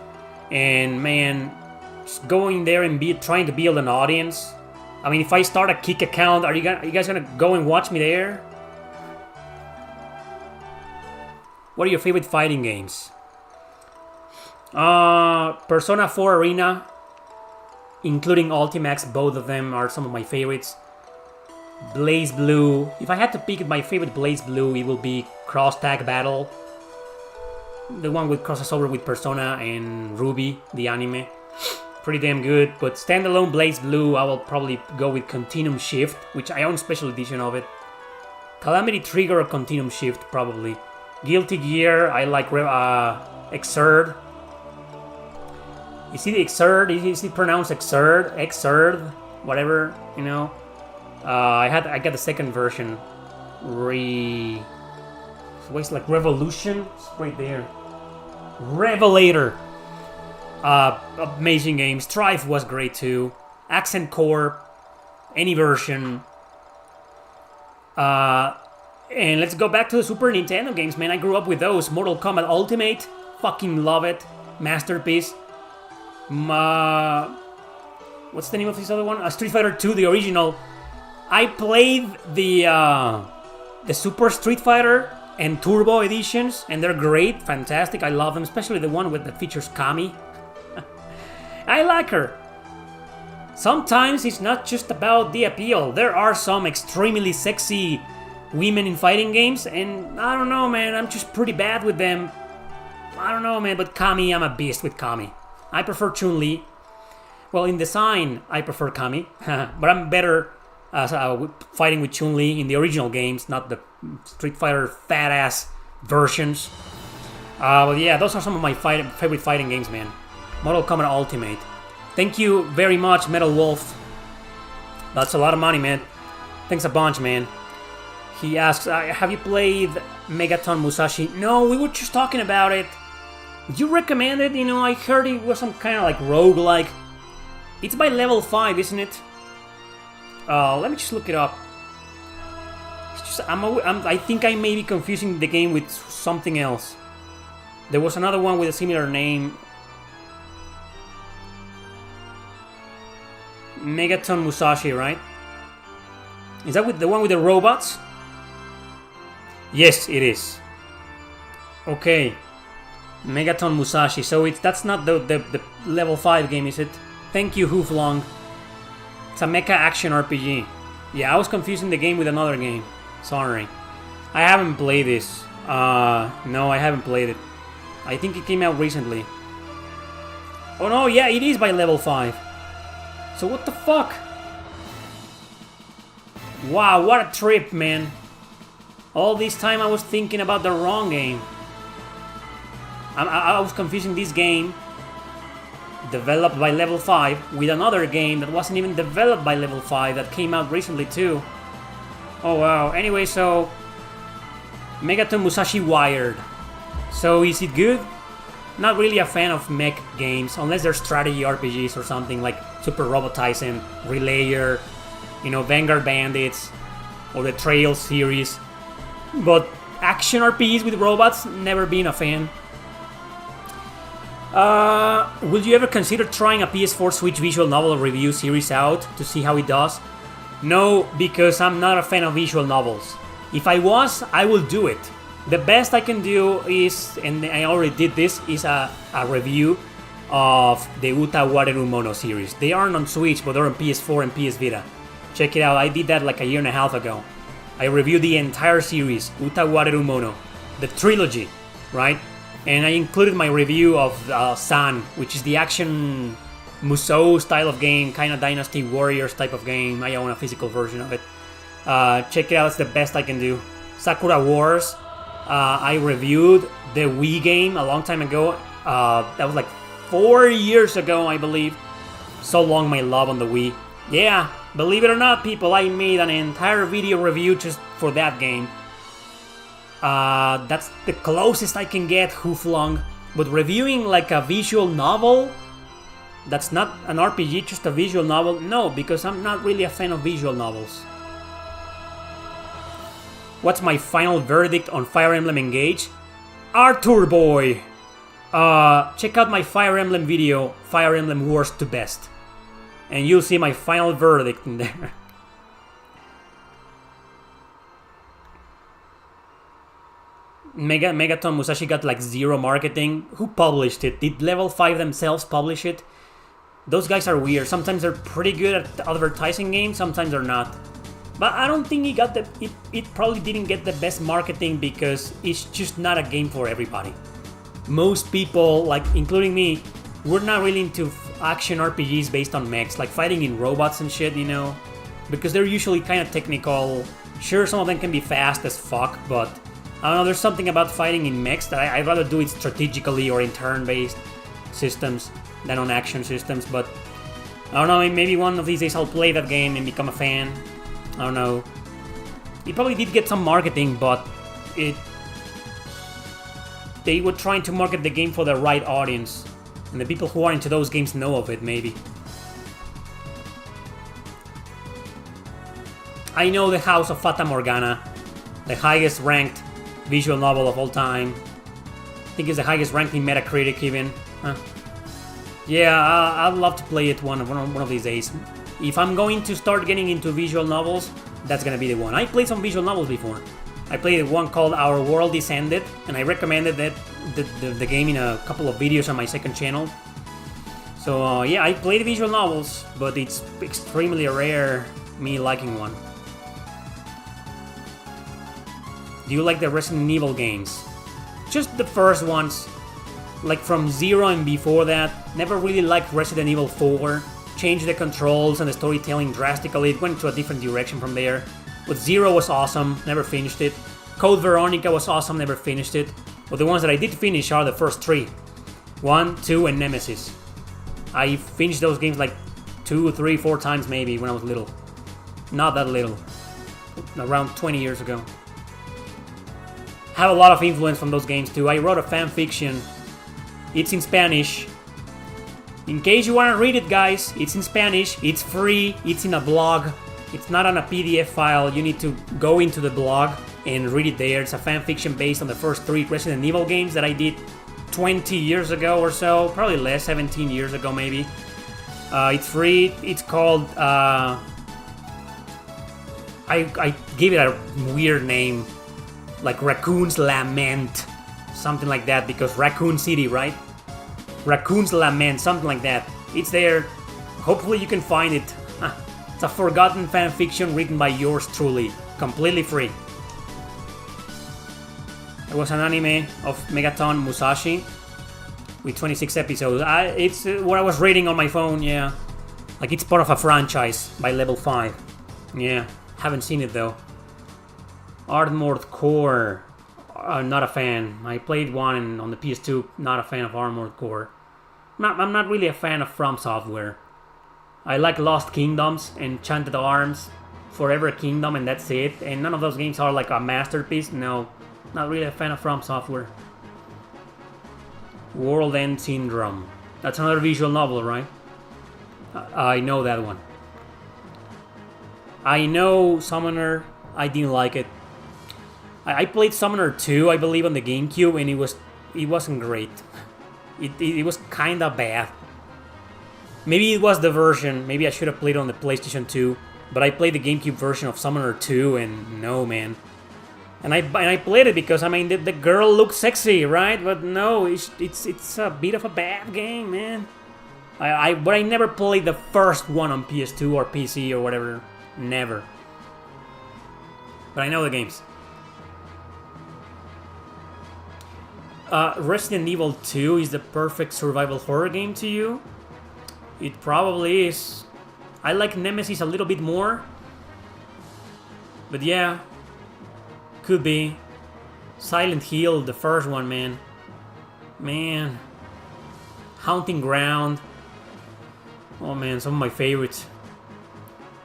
And man, just going there and trying to build an audience. I mean, if I start a Kick account, are you guys gonna go and watch me there? What are your favorite fighting games? Persona 4 Arena, including Ultimax, both of them are some of my favorites. Blaze Blue. If I had to pick my favorite Blaze Blue, it will be Cross Tag Battle. The one with crosses over with Persona and Ruby, the anime. Pretty damn good, but standalone Blaze Blue, I will probably go with Continuum Shift, which I own special edition of it. Calamity Trigger or Continuum Shift, probably. Guilty Gear, I like Exerd. Is it Exerd? Is it pronounced Exerd? Exerd? Whatever, you know. I got the second version. It's like Revolution? It's right there. Revelator. Amazing game. Strife was great too. Accent Core, any version. And let's go back to the Super Nintendo games, man. I grew up with those. Mortal Kombat Ultimate, fucking love it. Masterpiece. What's the name of this other one? Street Fighter 2, the original. I played the Super Street Fighter and Turbo editions, and they're great, fantastic. I love them, especially the one that features Kami. I like her. Sometimes it's not just about the appeal. There are some extremely sexy women in fighting games, and I don't know, man. I'm just pretty bad with them. I don't know, man, but Kami, I'm a beast with Kami. I prefer Chun-Li. Well, in design, I prefer Kami, but I'm better fighting with Chun-Li in the original games, not the Street Fighter fat-ass versions. But yeah, those are some of my favorite fighting games, man. Mortal Kombat Ultimate. Thank you very much, Metal Wolf. That's a lot of money, man. Thanks a bunch, man. He asks, have you played Megaton Musashi? No, we were just talking about it. You recommend it? You know, I heard it was some kind of like roguelike. It's by level 5, isn't it? Let me just look it up. It's just, I think I may be confusing the game with something else. There was another one with a similar name. Megaton Musashi, right? Is that with the one with the robots? Yes, it is. Okay. Megaton Musashi. So that's not the level 5 game, is it? Thank you, Hooflong. It's a mecha action RPG. Yeah, I was confusing the game with another game. Sorry. I haven't played this. No, I haven't played it. I think it came out recently. Oh no, yeah, it is by level 5. So what the fuck? Wow, what a trip, man. All this time I was thinking about the wrong game. I was confusing this game, developed by level 5, with another game that wasn't even developed by level 5 that came out recently too. Oh wow. Anyway, so Megaton Musashi Wired. So is it good? Not really a fan of mech games, unless they're strategy RPGs or something like Super Robot Tyson, Relayer, you know, Vanguard Bandits, or the Trail series. But action RPGs with robots, never been a fan. Will you ever consider trying a PS4 Switch visual novel review series out to see how it does? No, because I'm not a fan of visual novels. If I was, I will do it. The best I can do is, and I already did this, is a review of the Uta Wareru Mono series. They aren't on Switch, but they're on PS4 and PS Vita. Check it out, I did that like a year and a half ago. I reviewed the entire series, Uta Wareru Mono, the trilogy, right? And I included my review of San, which is the action Musou style of game, kind of Dynasty Warriors type of game. I own a physical version of it. Check it out, it's the best I can do. Sakura Wars, I reviewed the Wii game a long time ago. That was like 4 years ago, I believe. So long my love on the Wii. Yeah, believe it or not, people, I made an entire video review just for that game. That's the closest I can get, Hooflong. But reviewing like a visual novel, that's not an RPG, just a visual novel, no, because I'm not really a fan of visual novels. What's my final verdict on Fire Emblem Engage? Arthur boy! Check out my Fire Emblem video, Fire Emblem Worst to Best. And you'll see my final verdict in there. Megaton Musashi got like 0 marketing. Who published it? Did Level 5 themselves publish it? Those guys are weird. Sometimes they're pretty good at advertising games, sometimes they're not. But I don't think it probably didn't get the best marketing because it's just not a game for everybody. Most people, like including me, we're not really into action RPGs based on mechs, like fighting in robots and shit, you know? Because they're usually kind of technical. Sure, some of them can be fast as fuck, but I don't know, there's something about fighting in mechs that I'd rather do it strategically or in turn-based systems than on action systems, but I don't know, maybe one of these days I'll play that game and become a fan. I don't know. It probably did get some marketing, but they were trying to market the game for the right audience, and the people who are into those games know of it, maybe. I know The House of Fata Morgana, the highest ranked visual novel of all time. I think it's the highest ranked in Metacritic even. Huh. Yeah, I'd love to play it one of these days. If I'm going to start getting into visual novels, that's gonna be the one. I played some visual novels before. I played one called Our World Is Ended, and I recommended that the game in a couple of videos on my second channel. So yeah, I played visual novels, but it's extremely rare me liking one. Do you like the Resident Evil games? Just the first ones. Like from 0 and before that. Never really liked Resident Evil 4. Changed the controls and the storytelling drastically. It went to a different direction from there. But 0 was awesome. Never finished it. Code Veronica was awesome. Never finished it. But the ones that I did finish are the first 3. 1, 2, and Nemesis. I finished those games like 2, 3, 4 times maybe when I was little. Not that little. Around 20 years ago. Have a lot of influence from those games too. I wrote a fan fiction. It's in Spanish. In case you want to read it, guys, it's in Spanish. It's free. It's in a blog. It's not on a PDF file. You need to go into the blog and read it there. It's a fan fiction based on the first 3 Resident Evil games that I did 20 years ago or so. Probably less, 17 years ago maybe. It's free. It's called... I gave it a weird name. Like Raccoon's Lament. Something like that, because Raccoon City, right? Raccoon's Lament, something like that. It's there. Hopefully you can find it. It's a forgotten fan fiction written by yours truly. Completely free. There was an anime of Megaton Musashi with 26 episodes. It's what I was reading on my phone, yeah. Like it's part of a franchise by Level 5. Yeah, haven't seen it though. Armored Core. Not a fan. I played one on the PS2. Not a fan of Armored Core. I'm not really a fan of From Software. I like Lost Kingdoms, Enchanted Arms, Forever Kingdom, and that's it. And none of those games are like a masterpiece. No, not really a fan of From Software. World End Syndrome. That's another visual novel, right? I know that one. I know Summoner. I didn't like it. I played Summoner 2, I believe, on the GameCube, and it wasn't great. It was kinda bad. Maybe it was the version. Maybe I should have played it on the PlayStation 2. But I played the GameCube version of Summoner 2, and no, man. And I played it because, I mean, the girl looked sexy, right? But no, it's a bit of a bad game, man. But I never played the first one on PS2 or PC or whatever. Never. But I know the games. Resident Evil 2 is the perfect survival horror game to you? It probably is. I like Nemesis a little bit more. But yeah, could be. Silent Hill, the first one, man. Man. Haunting Ground. Oh man, some of my favorites.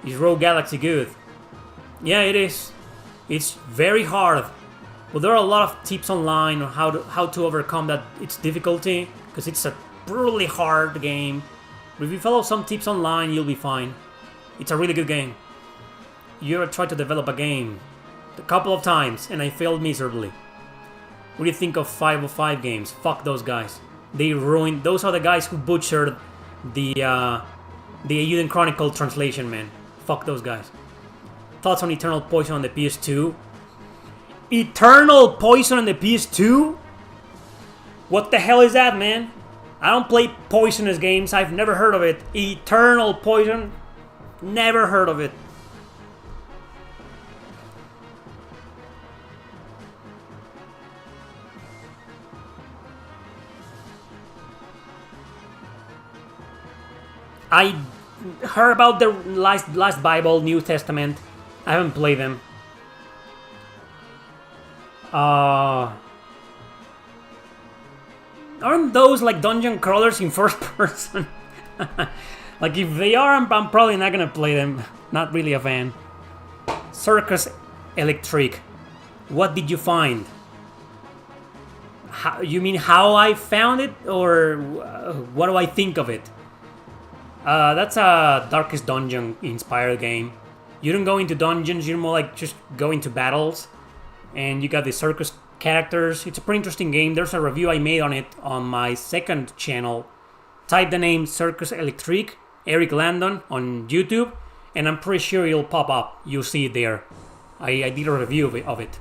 Is Rogue Galaxy good? Yeah, it is. It's very hard. But there are a lot of tips online on how to overcome its difficulty, because it's a brutally hard game. But if you follow some tips online, you'll be fine. It's a really good game. You ever tried to develop a game? A couple of times, and I failed miserably. What do you think of 505 games? Fuck those guys. They ruined... Those are the guys who butchered the Eiyuden Chronicle translation, man. Fuck those guys. Thoughts on Eternal Poison on the PS2? Eternal Poison on the PS2? What the hell is that, man? I don't play poisonous games. I've never heard of it. Eternal Poison? Never heard of it. I heard about the last Bible, New Testament. I haven't played them. Aren't those like dungeon crawlers in first person? Like if they are, I'm probably not gonna play them. Not really a fan. Circus Electric. What did you find? You mean how I found it, or what do I think of it? That's a Darkest Dungeon inspired game. You don't go into dungeons, you're more like just go into battles. And you got the circus characters. It's a pretty interesting game. There's a review I made on it on my second channel. Type the name Circus Electric, Erick Landon on YouTube, and I'm pretty sure it'll pop up. You'll see it there. I did a review of it.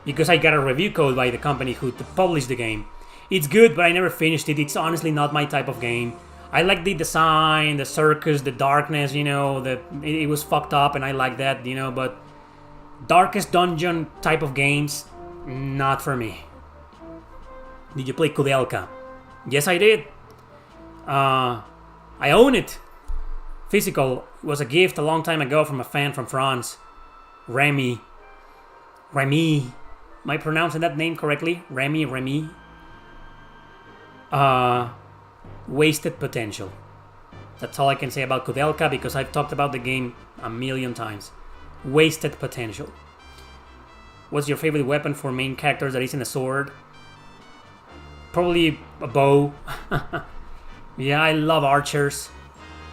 Because I got a review code by the company who published the game. It's good, but I never finished it. It's honestly not my type of game. I like the design, the circus, the darkness, you know, it was fucked up and I like that, you know, but Darkest Dungeon type of games, not for me. Did you play Kudelka? Yes, I did. I own it. Physical. It was a gift a long time ago from a fan from France. Remy. Am I pronouncing that name correctly? Remy. Wasted potential. That's all I can say about Kudelka because I've talked about the game a million times. Wasted potential. What's your favorite weapon for main characters that isn't a sword? Probably a bow. Yeah, I love archers.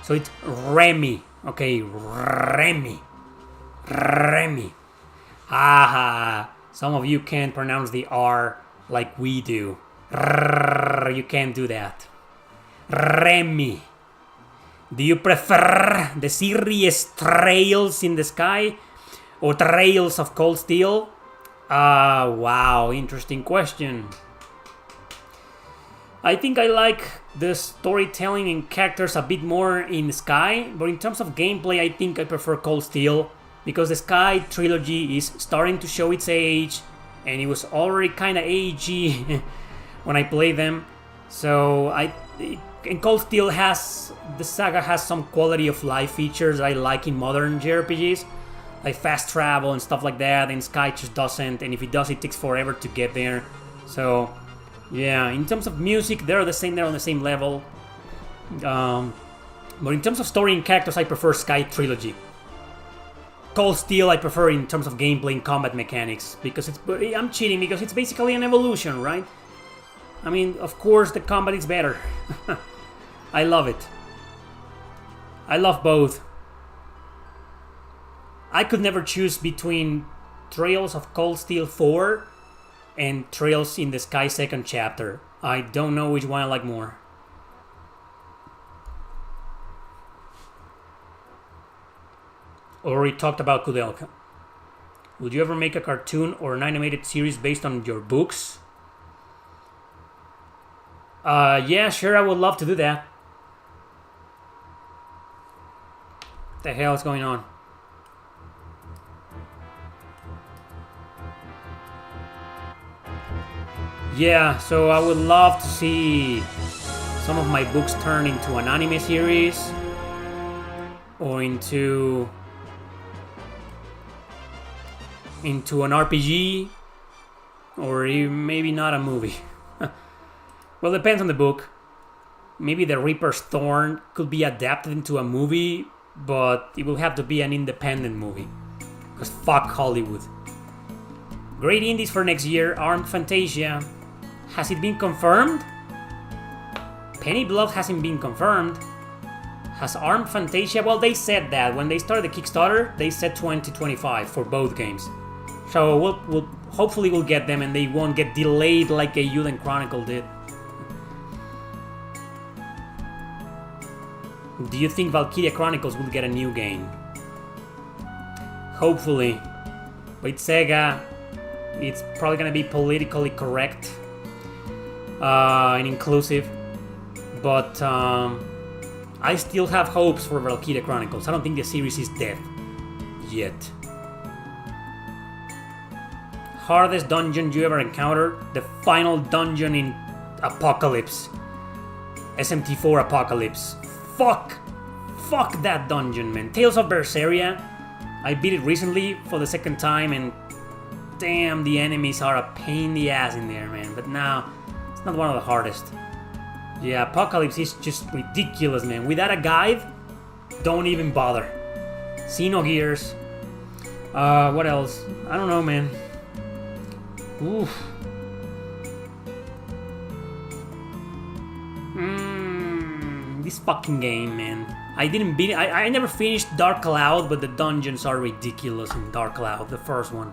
So it's Remy. Okay, Remy. Haha. Some of you can't pronounce the R like we do. You can't do that. Remy. Do you prefer the serious trails in the sky or trails of cold steel? Wow, interesting question. I think I like the storytelling and characters a bit more in Sky, but in terms of gameplay, I think I prefer Cold Steel because the Sky trilogy is starting to show its age, and it was already kind of agey when I played them. So and Cold Steel the saga has some quality of life features that I like in modern JRPGs, like fast travel and stuff like that, and Sky just doesn't, and if it does, it takes forever to get there. So yeah, in terms of music, they're on the same level. But in terms of story and characters, I prefer Sky Trilogy. Cold Steel I prefer in terms of gameplay and combat mechanics, because I'm cheating because it's basically an evolution, right? I mean, of course the combat is better. I love it. I love both. I could never choose between Trails of Cold Steel 4 and Trails in the Sky second chapter. I don't know which one I like more. Already talked about Kudelka. Would you ever make a cartoon or an animated series based on your books? Yeah, sure, I would love to do that. What the hell is going on? Yeah, so I would love to see some of my books turn into an anime series or into an RPG or maybe not a movie. Well, depends on the book. Maybe the Reaper's Thorn could be adapted into a movie, but it will have to be an independent movie. Because fuck Hollywood. Great indies for next year. Armed Fantasia. Has it been confirmed? Penny Blood hasn't been confirmed. Has Armed Fantasia? Well, they said that. When they started the Kickstarter, they said 2025 for both games. So we'll hopefully we'll get them and they won't get delayed like a Euden Chronicle did. Do you think Valkyria Chronicles will get a new game? Hopefully. With Sega, it's probably gonna be politically correct and inclusive. But I still have hopes for Valkyria Chronicles. I don't think the series is dead yet. Hardest dungeon you ever encountered? The final dungeon in Apocalypse. SMT4 Apocalypse. Fuck that dungeon, man. Tales of Berseria. I beat it recently for the second time and damn, the enemies are a pain in the ass in there, man. But now, it's not one of the hardest. Yeah, Apocalypse is just ridiculous, man. Without a guide, don't even bother. Xenogears. What else? I don't know, man. Oof. this fucking game, man. I didn't beat it. I never finished Dark Cloud, but the dungeons are ridiculous in Dark Cloud, the first one.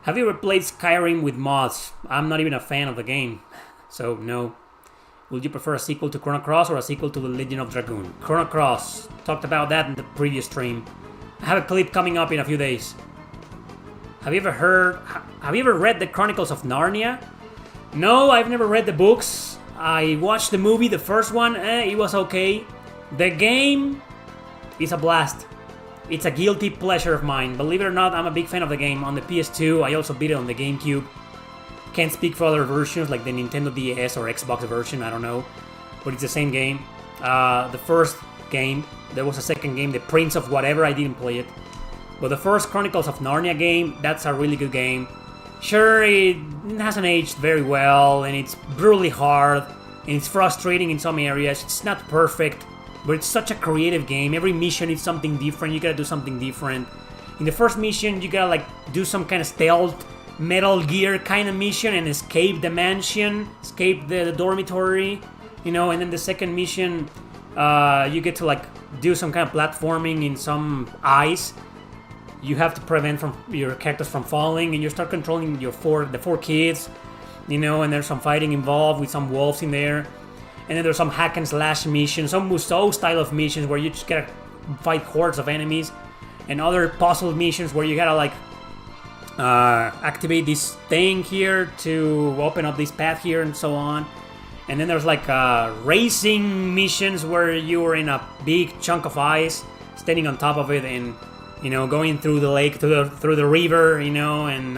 Have you ever played Skyrim with mods? I'm not even a fan of the game, so no. Would you prefer a sequel to Chrono Cross or a sequel to The Legend of Dragoon? Chrono Cross. Talked about that in the previous stream. I have a clip coming up in a few days. Have you ever read the Chronicles of Narnia? No, I've never read the books. I watched the movie, the first one, it was okay. The game is a blast. It's a guilty pleasure of mine. Believe it or not, I'm a big fan of the game. On the PS2, I also beat it on the GameCube. Can't speak for other versions like the Nintendo DS or Xbox version, I don't know. But it's the same game. The first game, there was a second game, The Prince of Whatever, I didn't play it. But the first Chronicles of Narnia game, that's a really good game. Sure, it hasn't aged very well, and it's brutally hard, and it's frustrating in some areas. It's not perfect, but it's such a creative game. Every mission is something different. You gotta do something different. In the first mission, you gotta do some kind of stealth, Metal Gear kind of mission and escape the mansion, escape the dormitory, and then the second mission, you get to do some kind of platforming in some ice. You have to prevent your characters from falling, and you start controlling the four kids, and there's some fighting involved with some wolves in there. And then there's some hack and slash missions, some Musou style of missions where you just gotta fight hordes of enemies, and other puzzle missions where you gotta activate this thing here to open up this path here and so on. And then there's racing missions where you're in a big chunk of ice, standing on top of it and going through the lake, through the river, and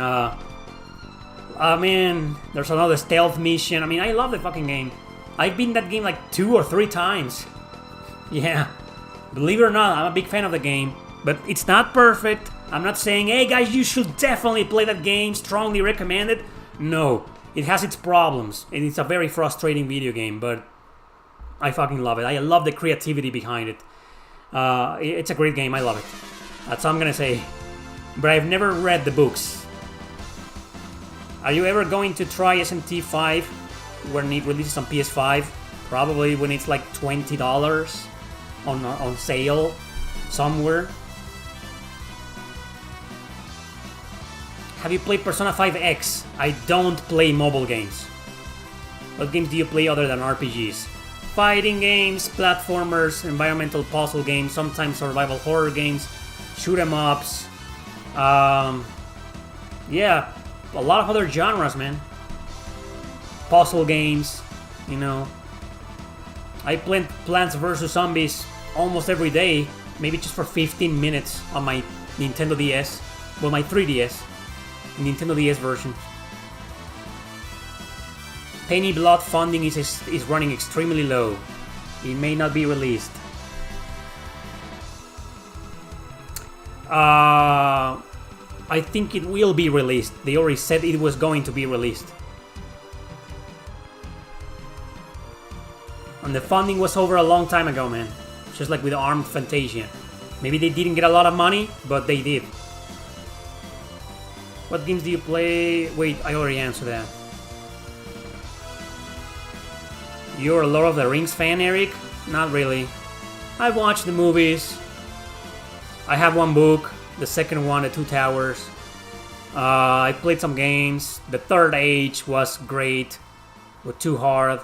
man, there's another stealth mission. I mean, I love the fucking game. I've beaten that game 2 or 3 times. Yeah, believe it or not, I'm a big fan of the game, but it's not perfect. I'm not saying, hey guys, you should definitely play that game, strongly recommend it. No, it has its problems, and it's a very frustrating video game, but I fucking love it. I love the creativity behind it. It's a great game, I love it. That's all I'm gonna say. But I've never read the books. Are you ever going to try SMT5 when it releases on PS5? Probably when it's $20 on sale somewhere. Have you played Persona 5X? I don't play mobile games. What games do you play other than RPGs? Fighting games, platformers, environmental puzzle games, sometimes survival horror games, shoot 'em ups. Yeah, a lot of other genres, man. Puzzle games, I play Plants vs. Zombies almost every day, maybe just for 15 minutes on my Nintendo DS. Well, my 3DS. Nintendo DS version. Penny Blood funding is running extremely low. It may not be released. I think it will be released. They already said it was going to be released. And the funding was over a long time ago, man. Just like with Armed Fantasia. Maybe they didn't get a lot of money, but they did. What games do you play? Wait, I already answered that. You're a Lord of the Rings fan, Eric? Not really. I've watched the movies. I have one book. The second one, The Two Towers. I played some games. The Third Age was great, but too hard.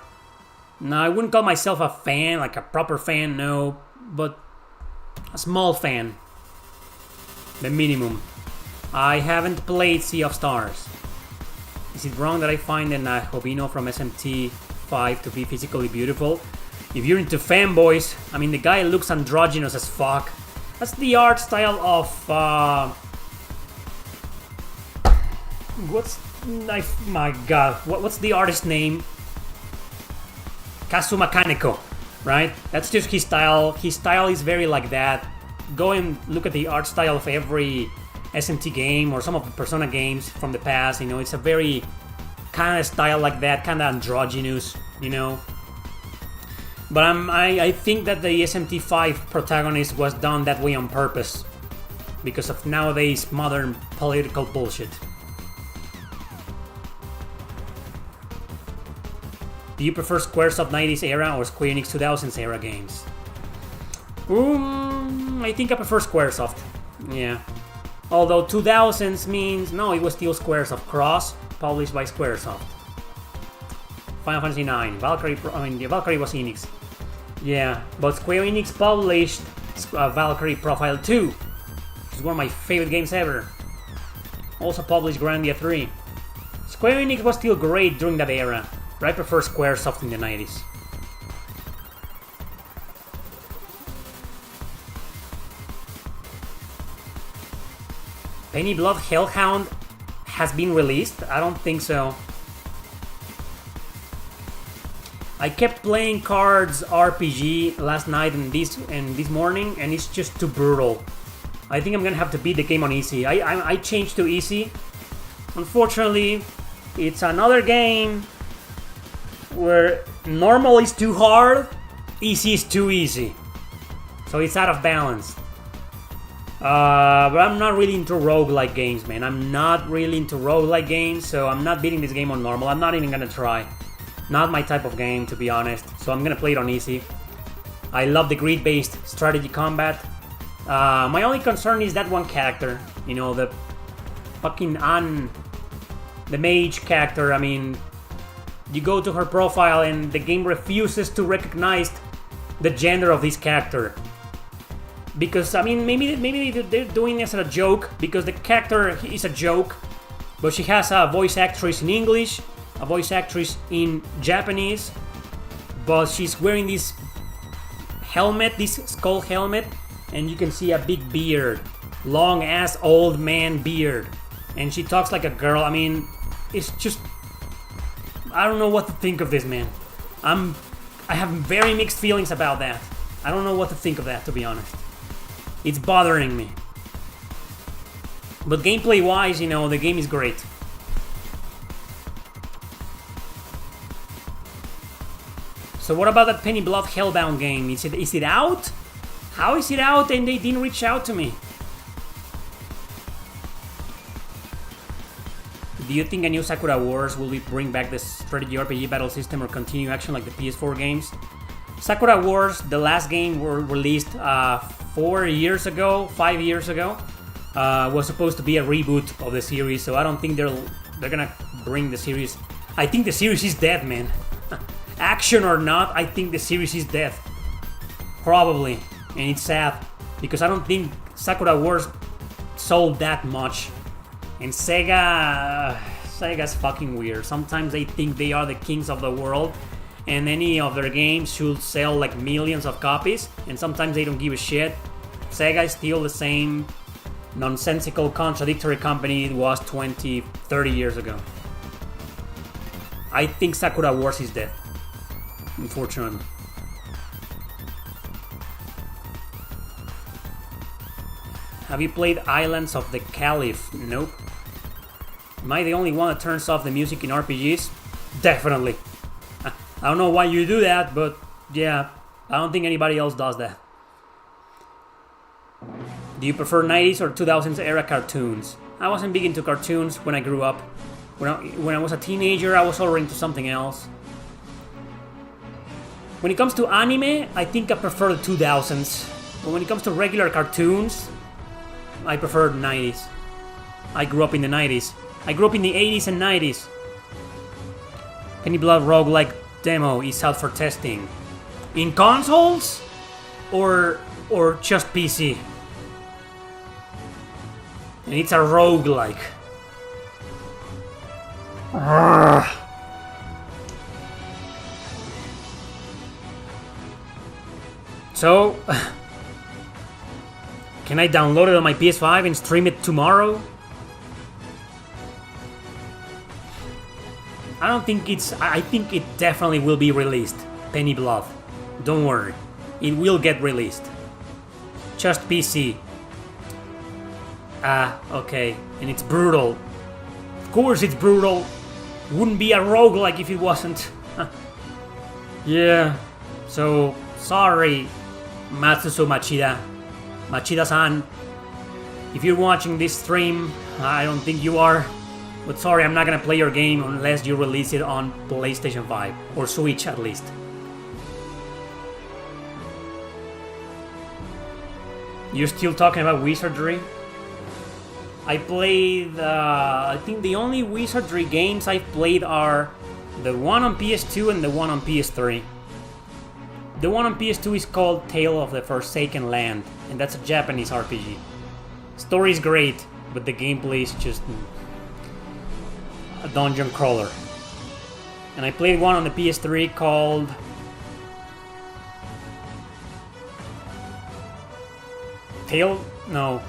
No, I wouldn't call myself a fan, like a proper fan, no. But a small fan. The minimum. I haven't played Sea of Stars. Is it wrong that I find an Hobino from SMT5 to be physically beautiful? If you're into fanboys, I mean, the guy looks androgynous as fuck. That's the art style of my god, what's the artist's name? Kazuma Kaneko, right? That's just his style. His style is very like that. Go and look at the art style of every SMT game or some of the Persona games from the past. It's a very kind of style like that, kind of androgynous, But I think that the SMT5 protagonist was done that way on purpose because of nowadays modern political bullshit. Do you prefer Squaresoft 90s era or Square Enix 2000s era games? I think I prefer Squaresoft. Yeah. Although 2000s means, no, it was still Squaresoft Cross, published by Squaresoft. Final Fantasy 9. Valkyrie, Valkyrie was Enix. Yeah, but Square Enix published Valkyrie Profile 2, which is one of my favorite games ever. Also published Grandia 3. Square Enix was still great during that era, but I prefer Squaresoft in the 90s. Penny Blood Hellhound has been released? I don't think so. I kept playing Cards RPG last night and this morning, and it's just too brutal. I think I'm gonna have to beat the game on easy. I changed to easy. Unfortunately, it's another game where normal is too hard, easy is too easy. So it's out of balance. But I'm not really into roguelike games, man. I'm not really into roguelike games, so I'm not beating this game on normal. I'm not even gonna try. Not my type of game, to be honest. So I'm gonna play it on easy. I love the grid-based strategy combat. My only concern is that one character. You know, the fucking the mage character. I mean, you go to her profile and the game refuses to recognize the gender of this character. Because, I mean, maybe they're doing this as a joke, because the character is a joke, but she has a voice actress in English, a voice actress in Japanese, but she's wearing this helmet, this skull helmet, and you can see a big beard, long ass old man beard, and she talks like a girl. I mean, it's just, I don't know what to think of this, man. I have very mixed feelings about that. I don't know what to think of that, to be honest. It's bothering me. But gameplay wise, you know, the game is great. So what about that Penny Blood Hellbound game? Is it out? How is it out and they didn't reach out to me? Do you think a new Sakura Wars will bring back the strategy RPG battle system or continue action like the PS4 games? Sakura Wars, the last game were released 5 years ago, was supposed to be a reboot of the series, so I don't think they're gonna bring the series. I think the series is dead, man. Action or not, I think the series is dead. Probably. And it's sad, because I don't think Sakura Wars sold that much. And Sega's fucking weird. Sometimes they think they are the kings of the world, and any of their games should sell like millions of copies, and sometimes they don't give a shit. Sega is still the same nonsensical, contradictory company it was 20, 30 years ago. I think Sakura Wars is dead, unfortunately. Have you played Islands of the Caliph? Nope. Am I the only one that turns off the music in RPGs? Definitely. I don't know why you do that, but yeah, I don't think anybody else does that. Do you prefer 90s or 2000s era cartoons? I wasn't big into cartoons when I grew up. When I was a teenager, I was already into something else. When it comes to anime, I think I prefer the 2000s. But when it comes to regular cartoons, I prefer the 90s. I grew up in the 90s. I grew up in the 80s and 90s. Penny Blood roguelike demo is out for testing. In consoles? Or just PC? And it's a roguelike. So, can I download it on my PS5 and stream it tomorrow? I think it definitely will be released. Penny Blood. Don't worry. It will get released. Just PC. Okay. And it's brutal. Of course it's brutal. Wouldn't be a roguelike if it wasn't. Yeah. So, sorry, Matsusu Machida. Machida-san. If you're watching this stream, I don't think you are. But sorry, I'm not gonna play your game unless you release it on PlayStation 5. Or Switch, at least. You're still talking about Wizardry? I played... I think the only Wizardry games I've played are the one on PS2 and the one on PS3. The one on PS2 is called Tale of the Forsaken Land, and that's a Japanese RPG. Story is great, but the gameplay is just a dungeon crawler. And I played one on the PS3 called... Tale? No.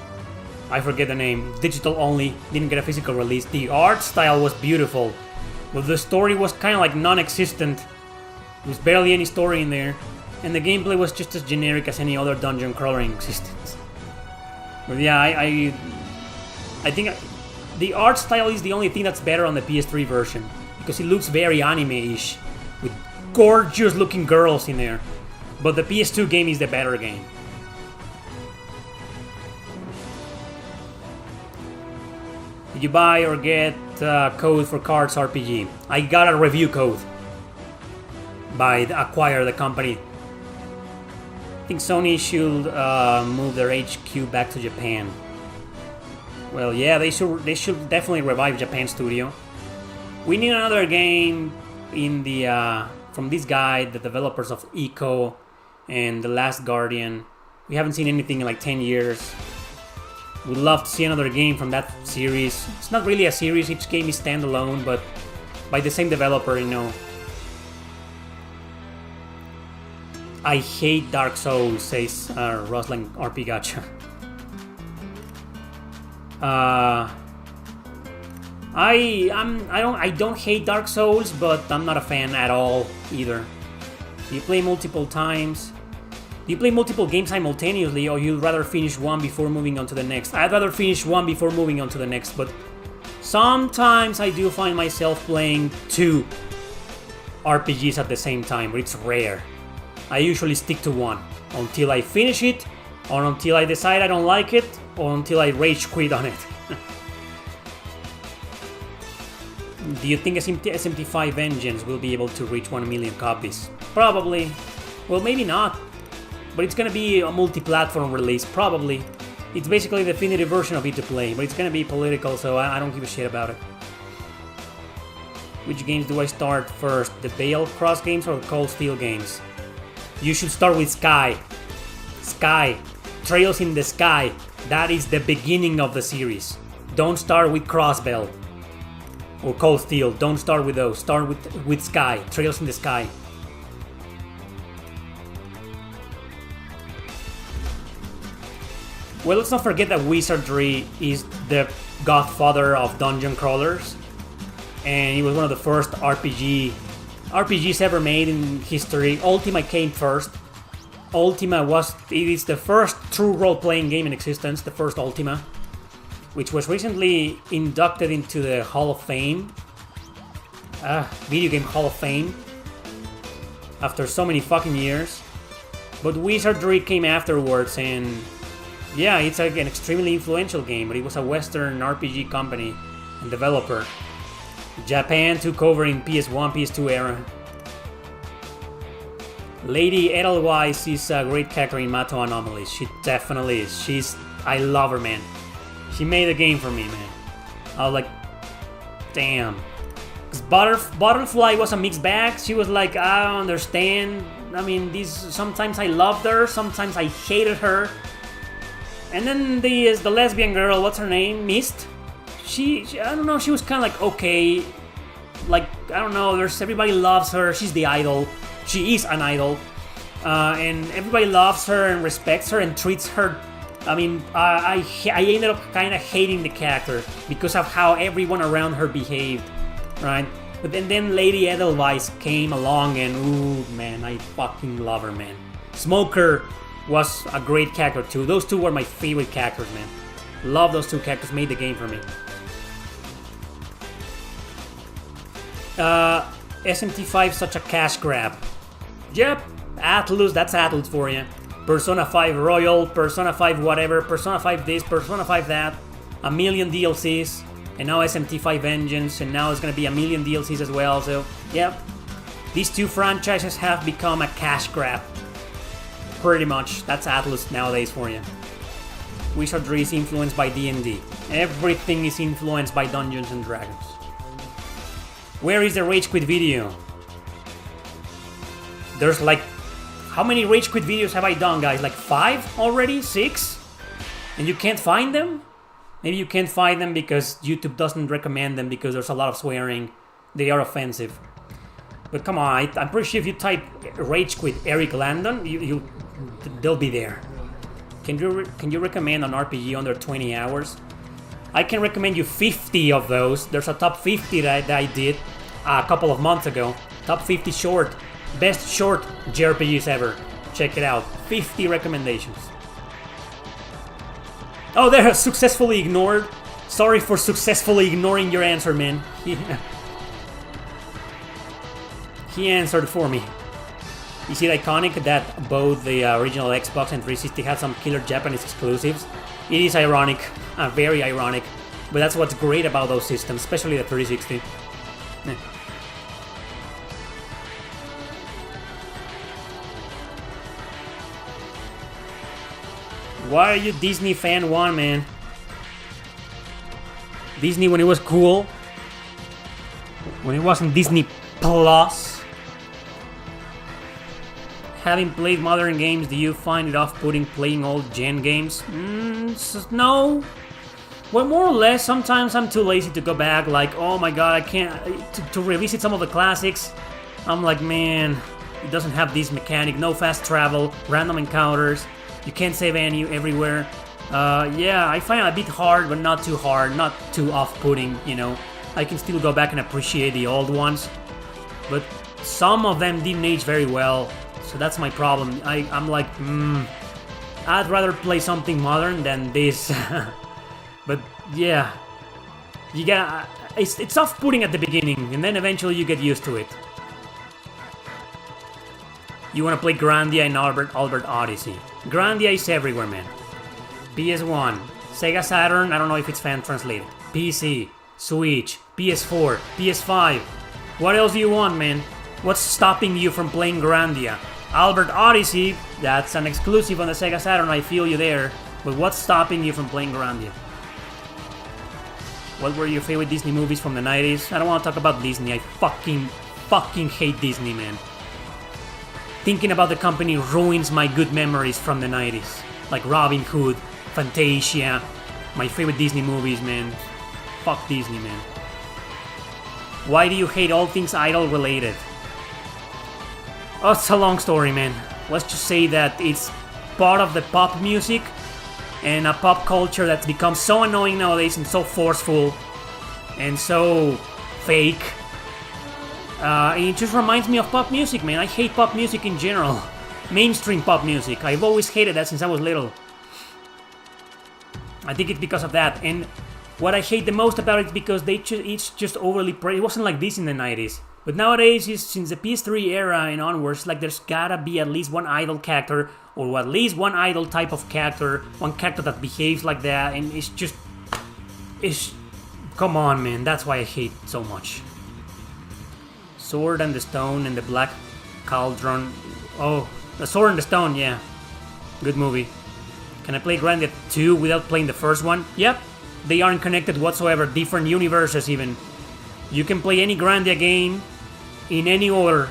I forget the name. Digital only, didn't get a physical release. The art style was beautiful, but the story was kind of like non-existent. There was barely any story in there, and the gameplay was just as generic as any other dungeon crawler in existence. But yeah, I think the art style is the only thing that's better on the PS3 version, because it looks very anime-ish, with gorgeous looking girls in there. But the PS2 game is the better game. Did you buy or get code for Cards RPG? I got a review code by Acquire, the company. I think Sony should move their HQ back to Japan. Well, yeah, they should definitely revive Japan Studio. We need another game in the from this guy, the developers of Eco and The Last Guardian. We haven't seen anything in like 10 years. We'd love to see another game from that series. It's not really a series, each game is standalone, but by the same developer, you know. I hate Dark Souls, says Rosling RP Gacha. I don't hate Dark Souls, but I'm not a fan at all either. You play multiple times. Do you play multiple games simultaneously, or you'd rather finish one before moving on to the next? I'd rather finish one before moving on to the next, but sometimes I do find myself playing 2 RPGs at the same time, but it's rare. I usually stick to one until I finish it, or until I decide I don't like it, or until I rage quit on it. Do you think SMT5 Vengeance will be able to reach 1 million copies? Probably. Well, maybe not. But it's gonna be a multi-platform release, probably. It's basically the definitive version of it to play, but it's gonna be political, so I don't give a shit about it. Which games do I start first? The Bale Cross games or the Cold Steel games? You should start with Sky. Sky. Trails in the Sky. That is the beginning of the series. Don't start with Crossbell or Cold Steel. Don't start with those. Start with Sky. Trails in the Sky. Well, let's not forget that Wizardry is the godfather of dungeon crawlers, and he was one of the first RPGs ever made in history. Ultima came first. It is the first true role-playing game in existence, the first Ultima, which was recently inducted into the Hall of Fame, Video Game Hall of Fame, after so many fucking years. But Wizardry came afterwards, and yeah, it's like an extremely influential game, but it was a Western RPG company and developer. Japan took over in PS1, PS2 era. Lady Edelweiss is a great character in Mato Anomalies. She definitely is. I love her, man. She made a game for me, man. I was like, damn. Because Butterfly was a mixed bag. She was like, I don't understand. I mean, sometimes I loved her, sometimes I hated her. And then the lesbian girl, what's her name? Mist? She I don't know, she was kind of like, okay. Like, I don't know, everybody loves her, she's the idol. She is an idol. And everybody loves her and respects her and treats her. I mean, I ended up kind of hating the character because of how everyone around her behaved, right? But then Lady Edelweiss came along and, ooh, man, I fucking love her, man. Smoker was a great character too. Those two were my favorite characters, man. Love those two characters, made the game for me. SMT5 such a cash grab. Yep, Atlus, that's Atlus for you. Persona 5 Royal, Persona 5 whatever, Persona 5 this, Persona 5 that. A million DLCs. and now SMT5 Vengeance, and now it's gonna be a million DLCs as well. So, yep, these two franchises have become a cash grab. Pretty much, that's Atlus nowadays for you. Wizardry is influenced by D&D. Everything is influenced by Dungeons and Dragons. Where is the Rage Quit video? There's like... How many Rage Quit videos have I done, guys? Like 5 already? 6? And you can't find them? Maybe you can't find them because YouTube doesn't recommend them because there's a lot of swearing. They are offensive. But come on, I'm pretty sure if you type Rage Quit Erick Landon, they'll be there. Can you recommend an RPG under 20 hours? I can recommend you 50 of those. There's a top 50 that I did a couple of months ago. Top 50 short. Best short JRPGs ever. Check it out. 50 recommendations. Oh, they're successfully ignored. Sorry for successfully ignoring your answer, man. He answered for me. Is it iconic that both the original Xbox and 360 had some killer Japanese exclusives? It is ironic. Very ironic. But that's what's great about those systems, especially the 360. Why are you Disney fan 1, man? Disney when it was cool. When it wasn't Disney Plus. Having played modern games, do you find it off-putting playing old gen games? No. Well, more or less, sometimes I'm too lazy to go back, like, oh my god, I can't... To revisit some of the classics. I'm like, man, it doesn't have this mechanic, no fast travel, random encounters. You can't save any everywhere. Yeah, I find it a bit hard, but not too hard, not too off-putting, you know. I can still go back and appreciate the old ones. But some of them didn't age very well, so that's my problem. I'm like, I'd rather play something modern than this. But yeah, you got it's off-putting at the beginning, and then eventually you get used to it. You want to play Grandia and Albert Odyssey. Grandia is everywhere, man. PS1, Sega Saturn, I don't know if it's fan translated. PC, Switch, PS4, PS5. What else do you want, man? What's stopping you from playing Grandia? Albert Odyssey, that's an exclusive on the Sega Saturn, I feel you there. But what's stopping you from playing Grandia? What were your favorite Disney movies from the 90s? I don't want to talk about Disney, I fucking hate Disney, man. Thinking about the company ruins my good memories from the 90s. Like Robin Hood, Fantasia, my favorite Disney movies, man. Fuck Disney, man. Why do you hate all things idol related? Oh, it's a long story, man. Let's just say that it's part of the pop music and a pop culture that's become so annoying nowadays and so forceful and so fake. It just reminds me of pop music, man. I hate pop music in general. Mainstream pop music. I've always hated that since I was little. I think it's because of that. And what I hate the most about it is because it's just overly praised. It wasn't like this in the 90s. But nowadays, since the PS3 era and onwards, like there's gotta be at least one idol character, or at least one idol type of character, one character that behaves like that, and it's just... Come on, man. That's why I hate it so much. Sword and the Stone and the Black Cauldron. Oh, The Sword and the Stone, yeah. Good movie. Can I play Grandia 2 without playing the first one? Yep. They aren't connected whatsoever. Different universes, even. You can play any Grandia game in any order.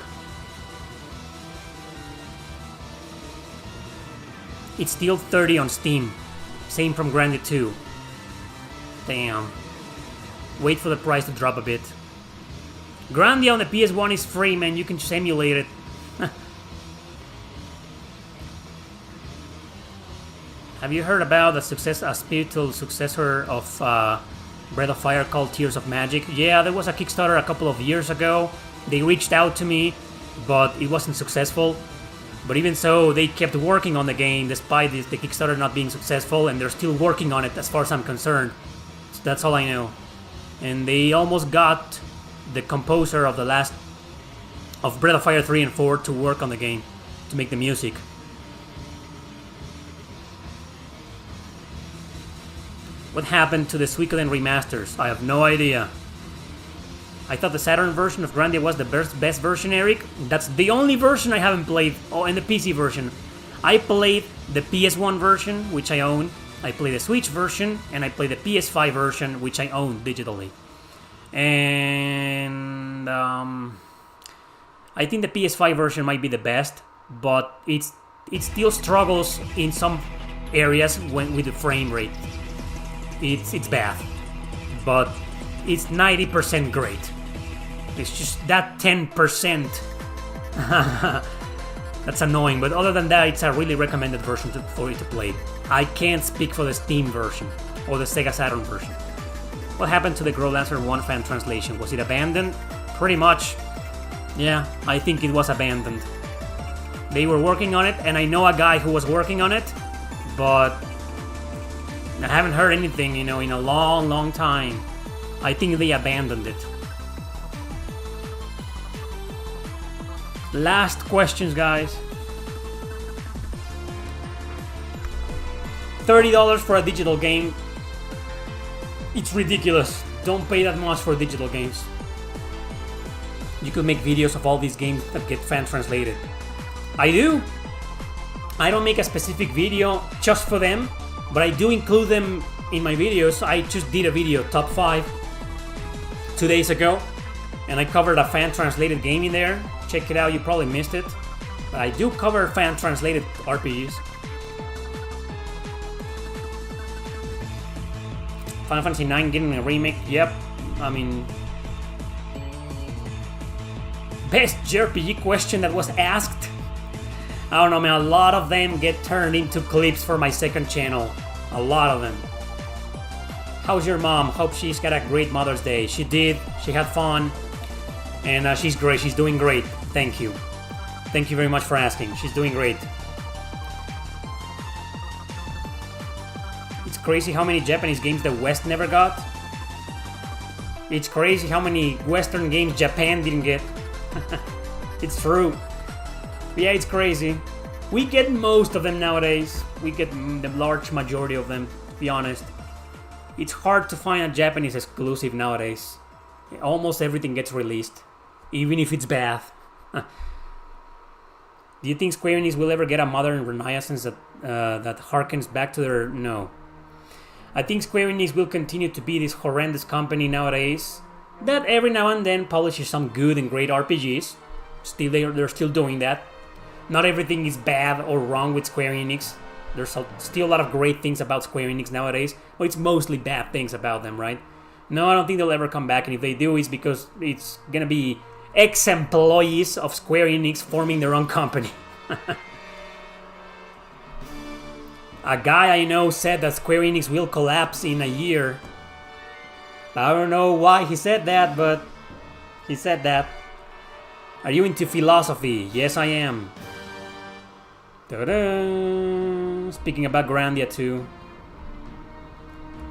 It's still $30 on Steam. Same from Grandia 2. Damn. Wait for the price to drop a bit. Grandia on the PS1 is free, man. You can just emulate it. Have you heard about a spiritual successor of Breath of Fire called Tears of Magic? Yeah, there was a Kickstarter a couple of years ago. They reached out to me, but it wasn't successful. But even so, they kept working on the game despite the Kickstarter not being successful, and they're still working on it as far as I'm concerned. So that's all I know. And they almost got the composer of of Breath of Fire 3 and 4 to work on the game, to make the music. What happened to the Suikoden remasters? I have no idea. I thought the Saturn version of Grandia was the best version, Eric. That's the only version I haven't played. Oh, and the PC version. I played the PS1 version, which I own. I played the Switch version, and I played the PS5 version, which I own digitally. And I think the PS5 version might be the best, but it still struggles in some areas with the frame rate. It's bad, but it's 90% great. It's just that 10%. That's annoying, but other than that, it's a really recommended version for you to play. I can't speak for the Steam version or the Sega Saturn version. What happened to the Growlancer 1 fan translation? Was it abandoned? Pretty much. Yeah, I think it was abandoned. They were working on it, and I know a guy who was working on it, but I haven't heard anything, in a long, long time. I think they abandoned it. Last questions, guys. $30 for a digital game. It's ridiculous. Don't pay that much for digital games. You could make videos of all these games that get fan translated. I do. I don't make a specific video just for them, but I do include them in my videos. I just did a video, top 5, 2 days ago, and I covered a fan translated game in there. Check it out, you probably missed it. But I do cover fan translated RPGs. Final Fantasy IX getting a remake, yep. I mean, best JRPG question that was asked. I don't know, man, a lot of them get turned into clips for my second channel. A lot of them. How's your mom? Hope she's got a great Mother's Day. She did, she had fun, and she's great, she's doing great. Thank you. Thank you very much for asking. She's doing great. It's crazy how many Japanese games the West never got. It's crazy how many Western games Japan didn't get. It's true. Yeah, it's crazy. We get most of them nowadays. We get the large majority of them, to be honest. It's hard to find a Japanese exclusive nowadays. Almost everything gets released, even if it's bad. Do you think Square Enix will ever get a modern renaissance that harkens back to their... No. I think Square Enix will continue to be this horrendous company nowadays that every now and then publishes some good and great RPGs. Still, they're still doing that. Not everything is bad or wrong with Square Enix. There's still a lot of great things about Square Enix nowadays, but it's mostly bad things about them, right? No, I don't think they'll ever come back, and if they do, it's because it's gonna be ex-employees of Square Enix forming their own company. A guy I know said that Square Enix will collapse in a year. I don't know why he said that, but he said that. Are you into philosophy? Yes, I am. Ta-da! Speaking about Grandia 2.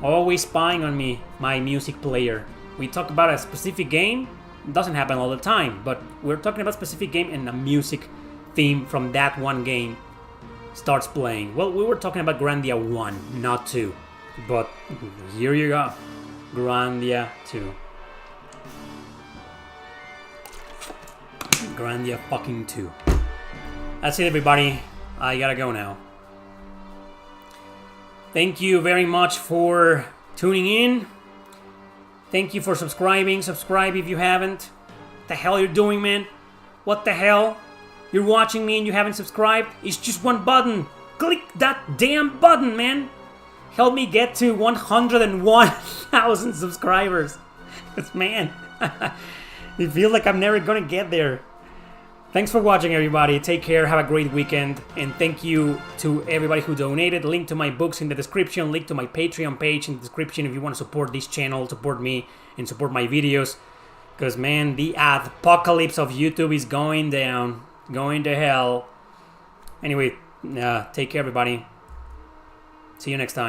Always spying on me, my music player. We talk about a specific game. It doesn't happen all the time, but we're talking about a specific game and a music theme from that one game starts playing. Well, we were talking about Grandia 1, not 2. But here you go. Grandia 2. Grandia fucking 2. That's it, everybody. I gotta go now. Thank you very much for tuning in. Thank you for subscribing. Subscribe if you haven't. What the hell you're doing, man? What the hell? You're watching me and you haven't subscribed? It's just one button. Click that damn button, man. Help me get to 101,000 subscribers. Because, man, it feels like I'm never gonna get there. Thanks for watching, everybody. Take care, have a great weekend, and thank you to everybody who donated. Link to my books in the description, link to my Patreon page in the description if you want to support this channel, support me, and support my videos. Because, man, the apocalypse of YouTube is going down, going to hell. Anyway, take care, everybody. See you next time.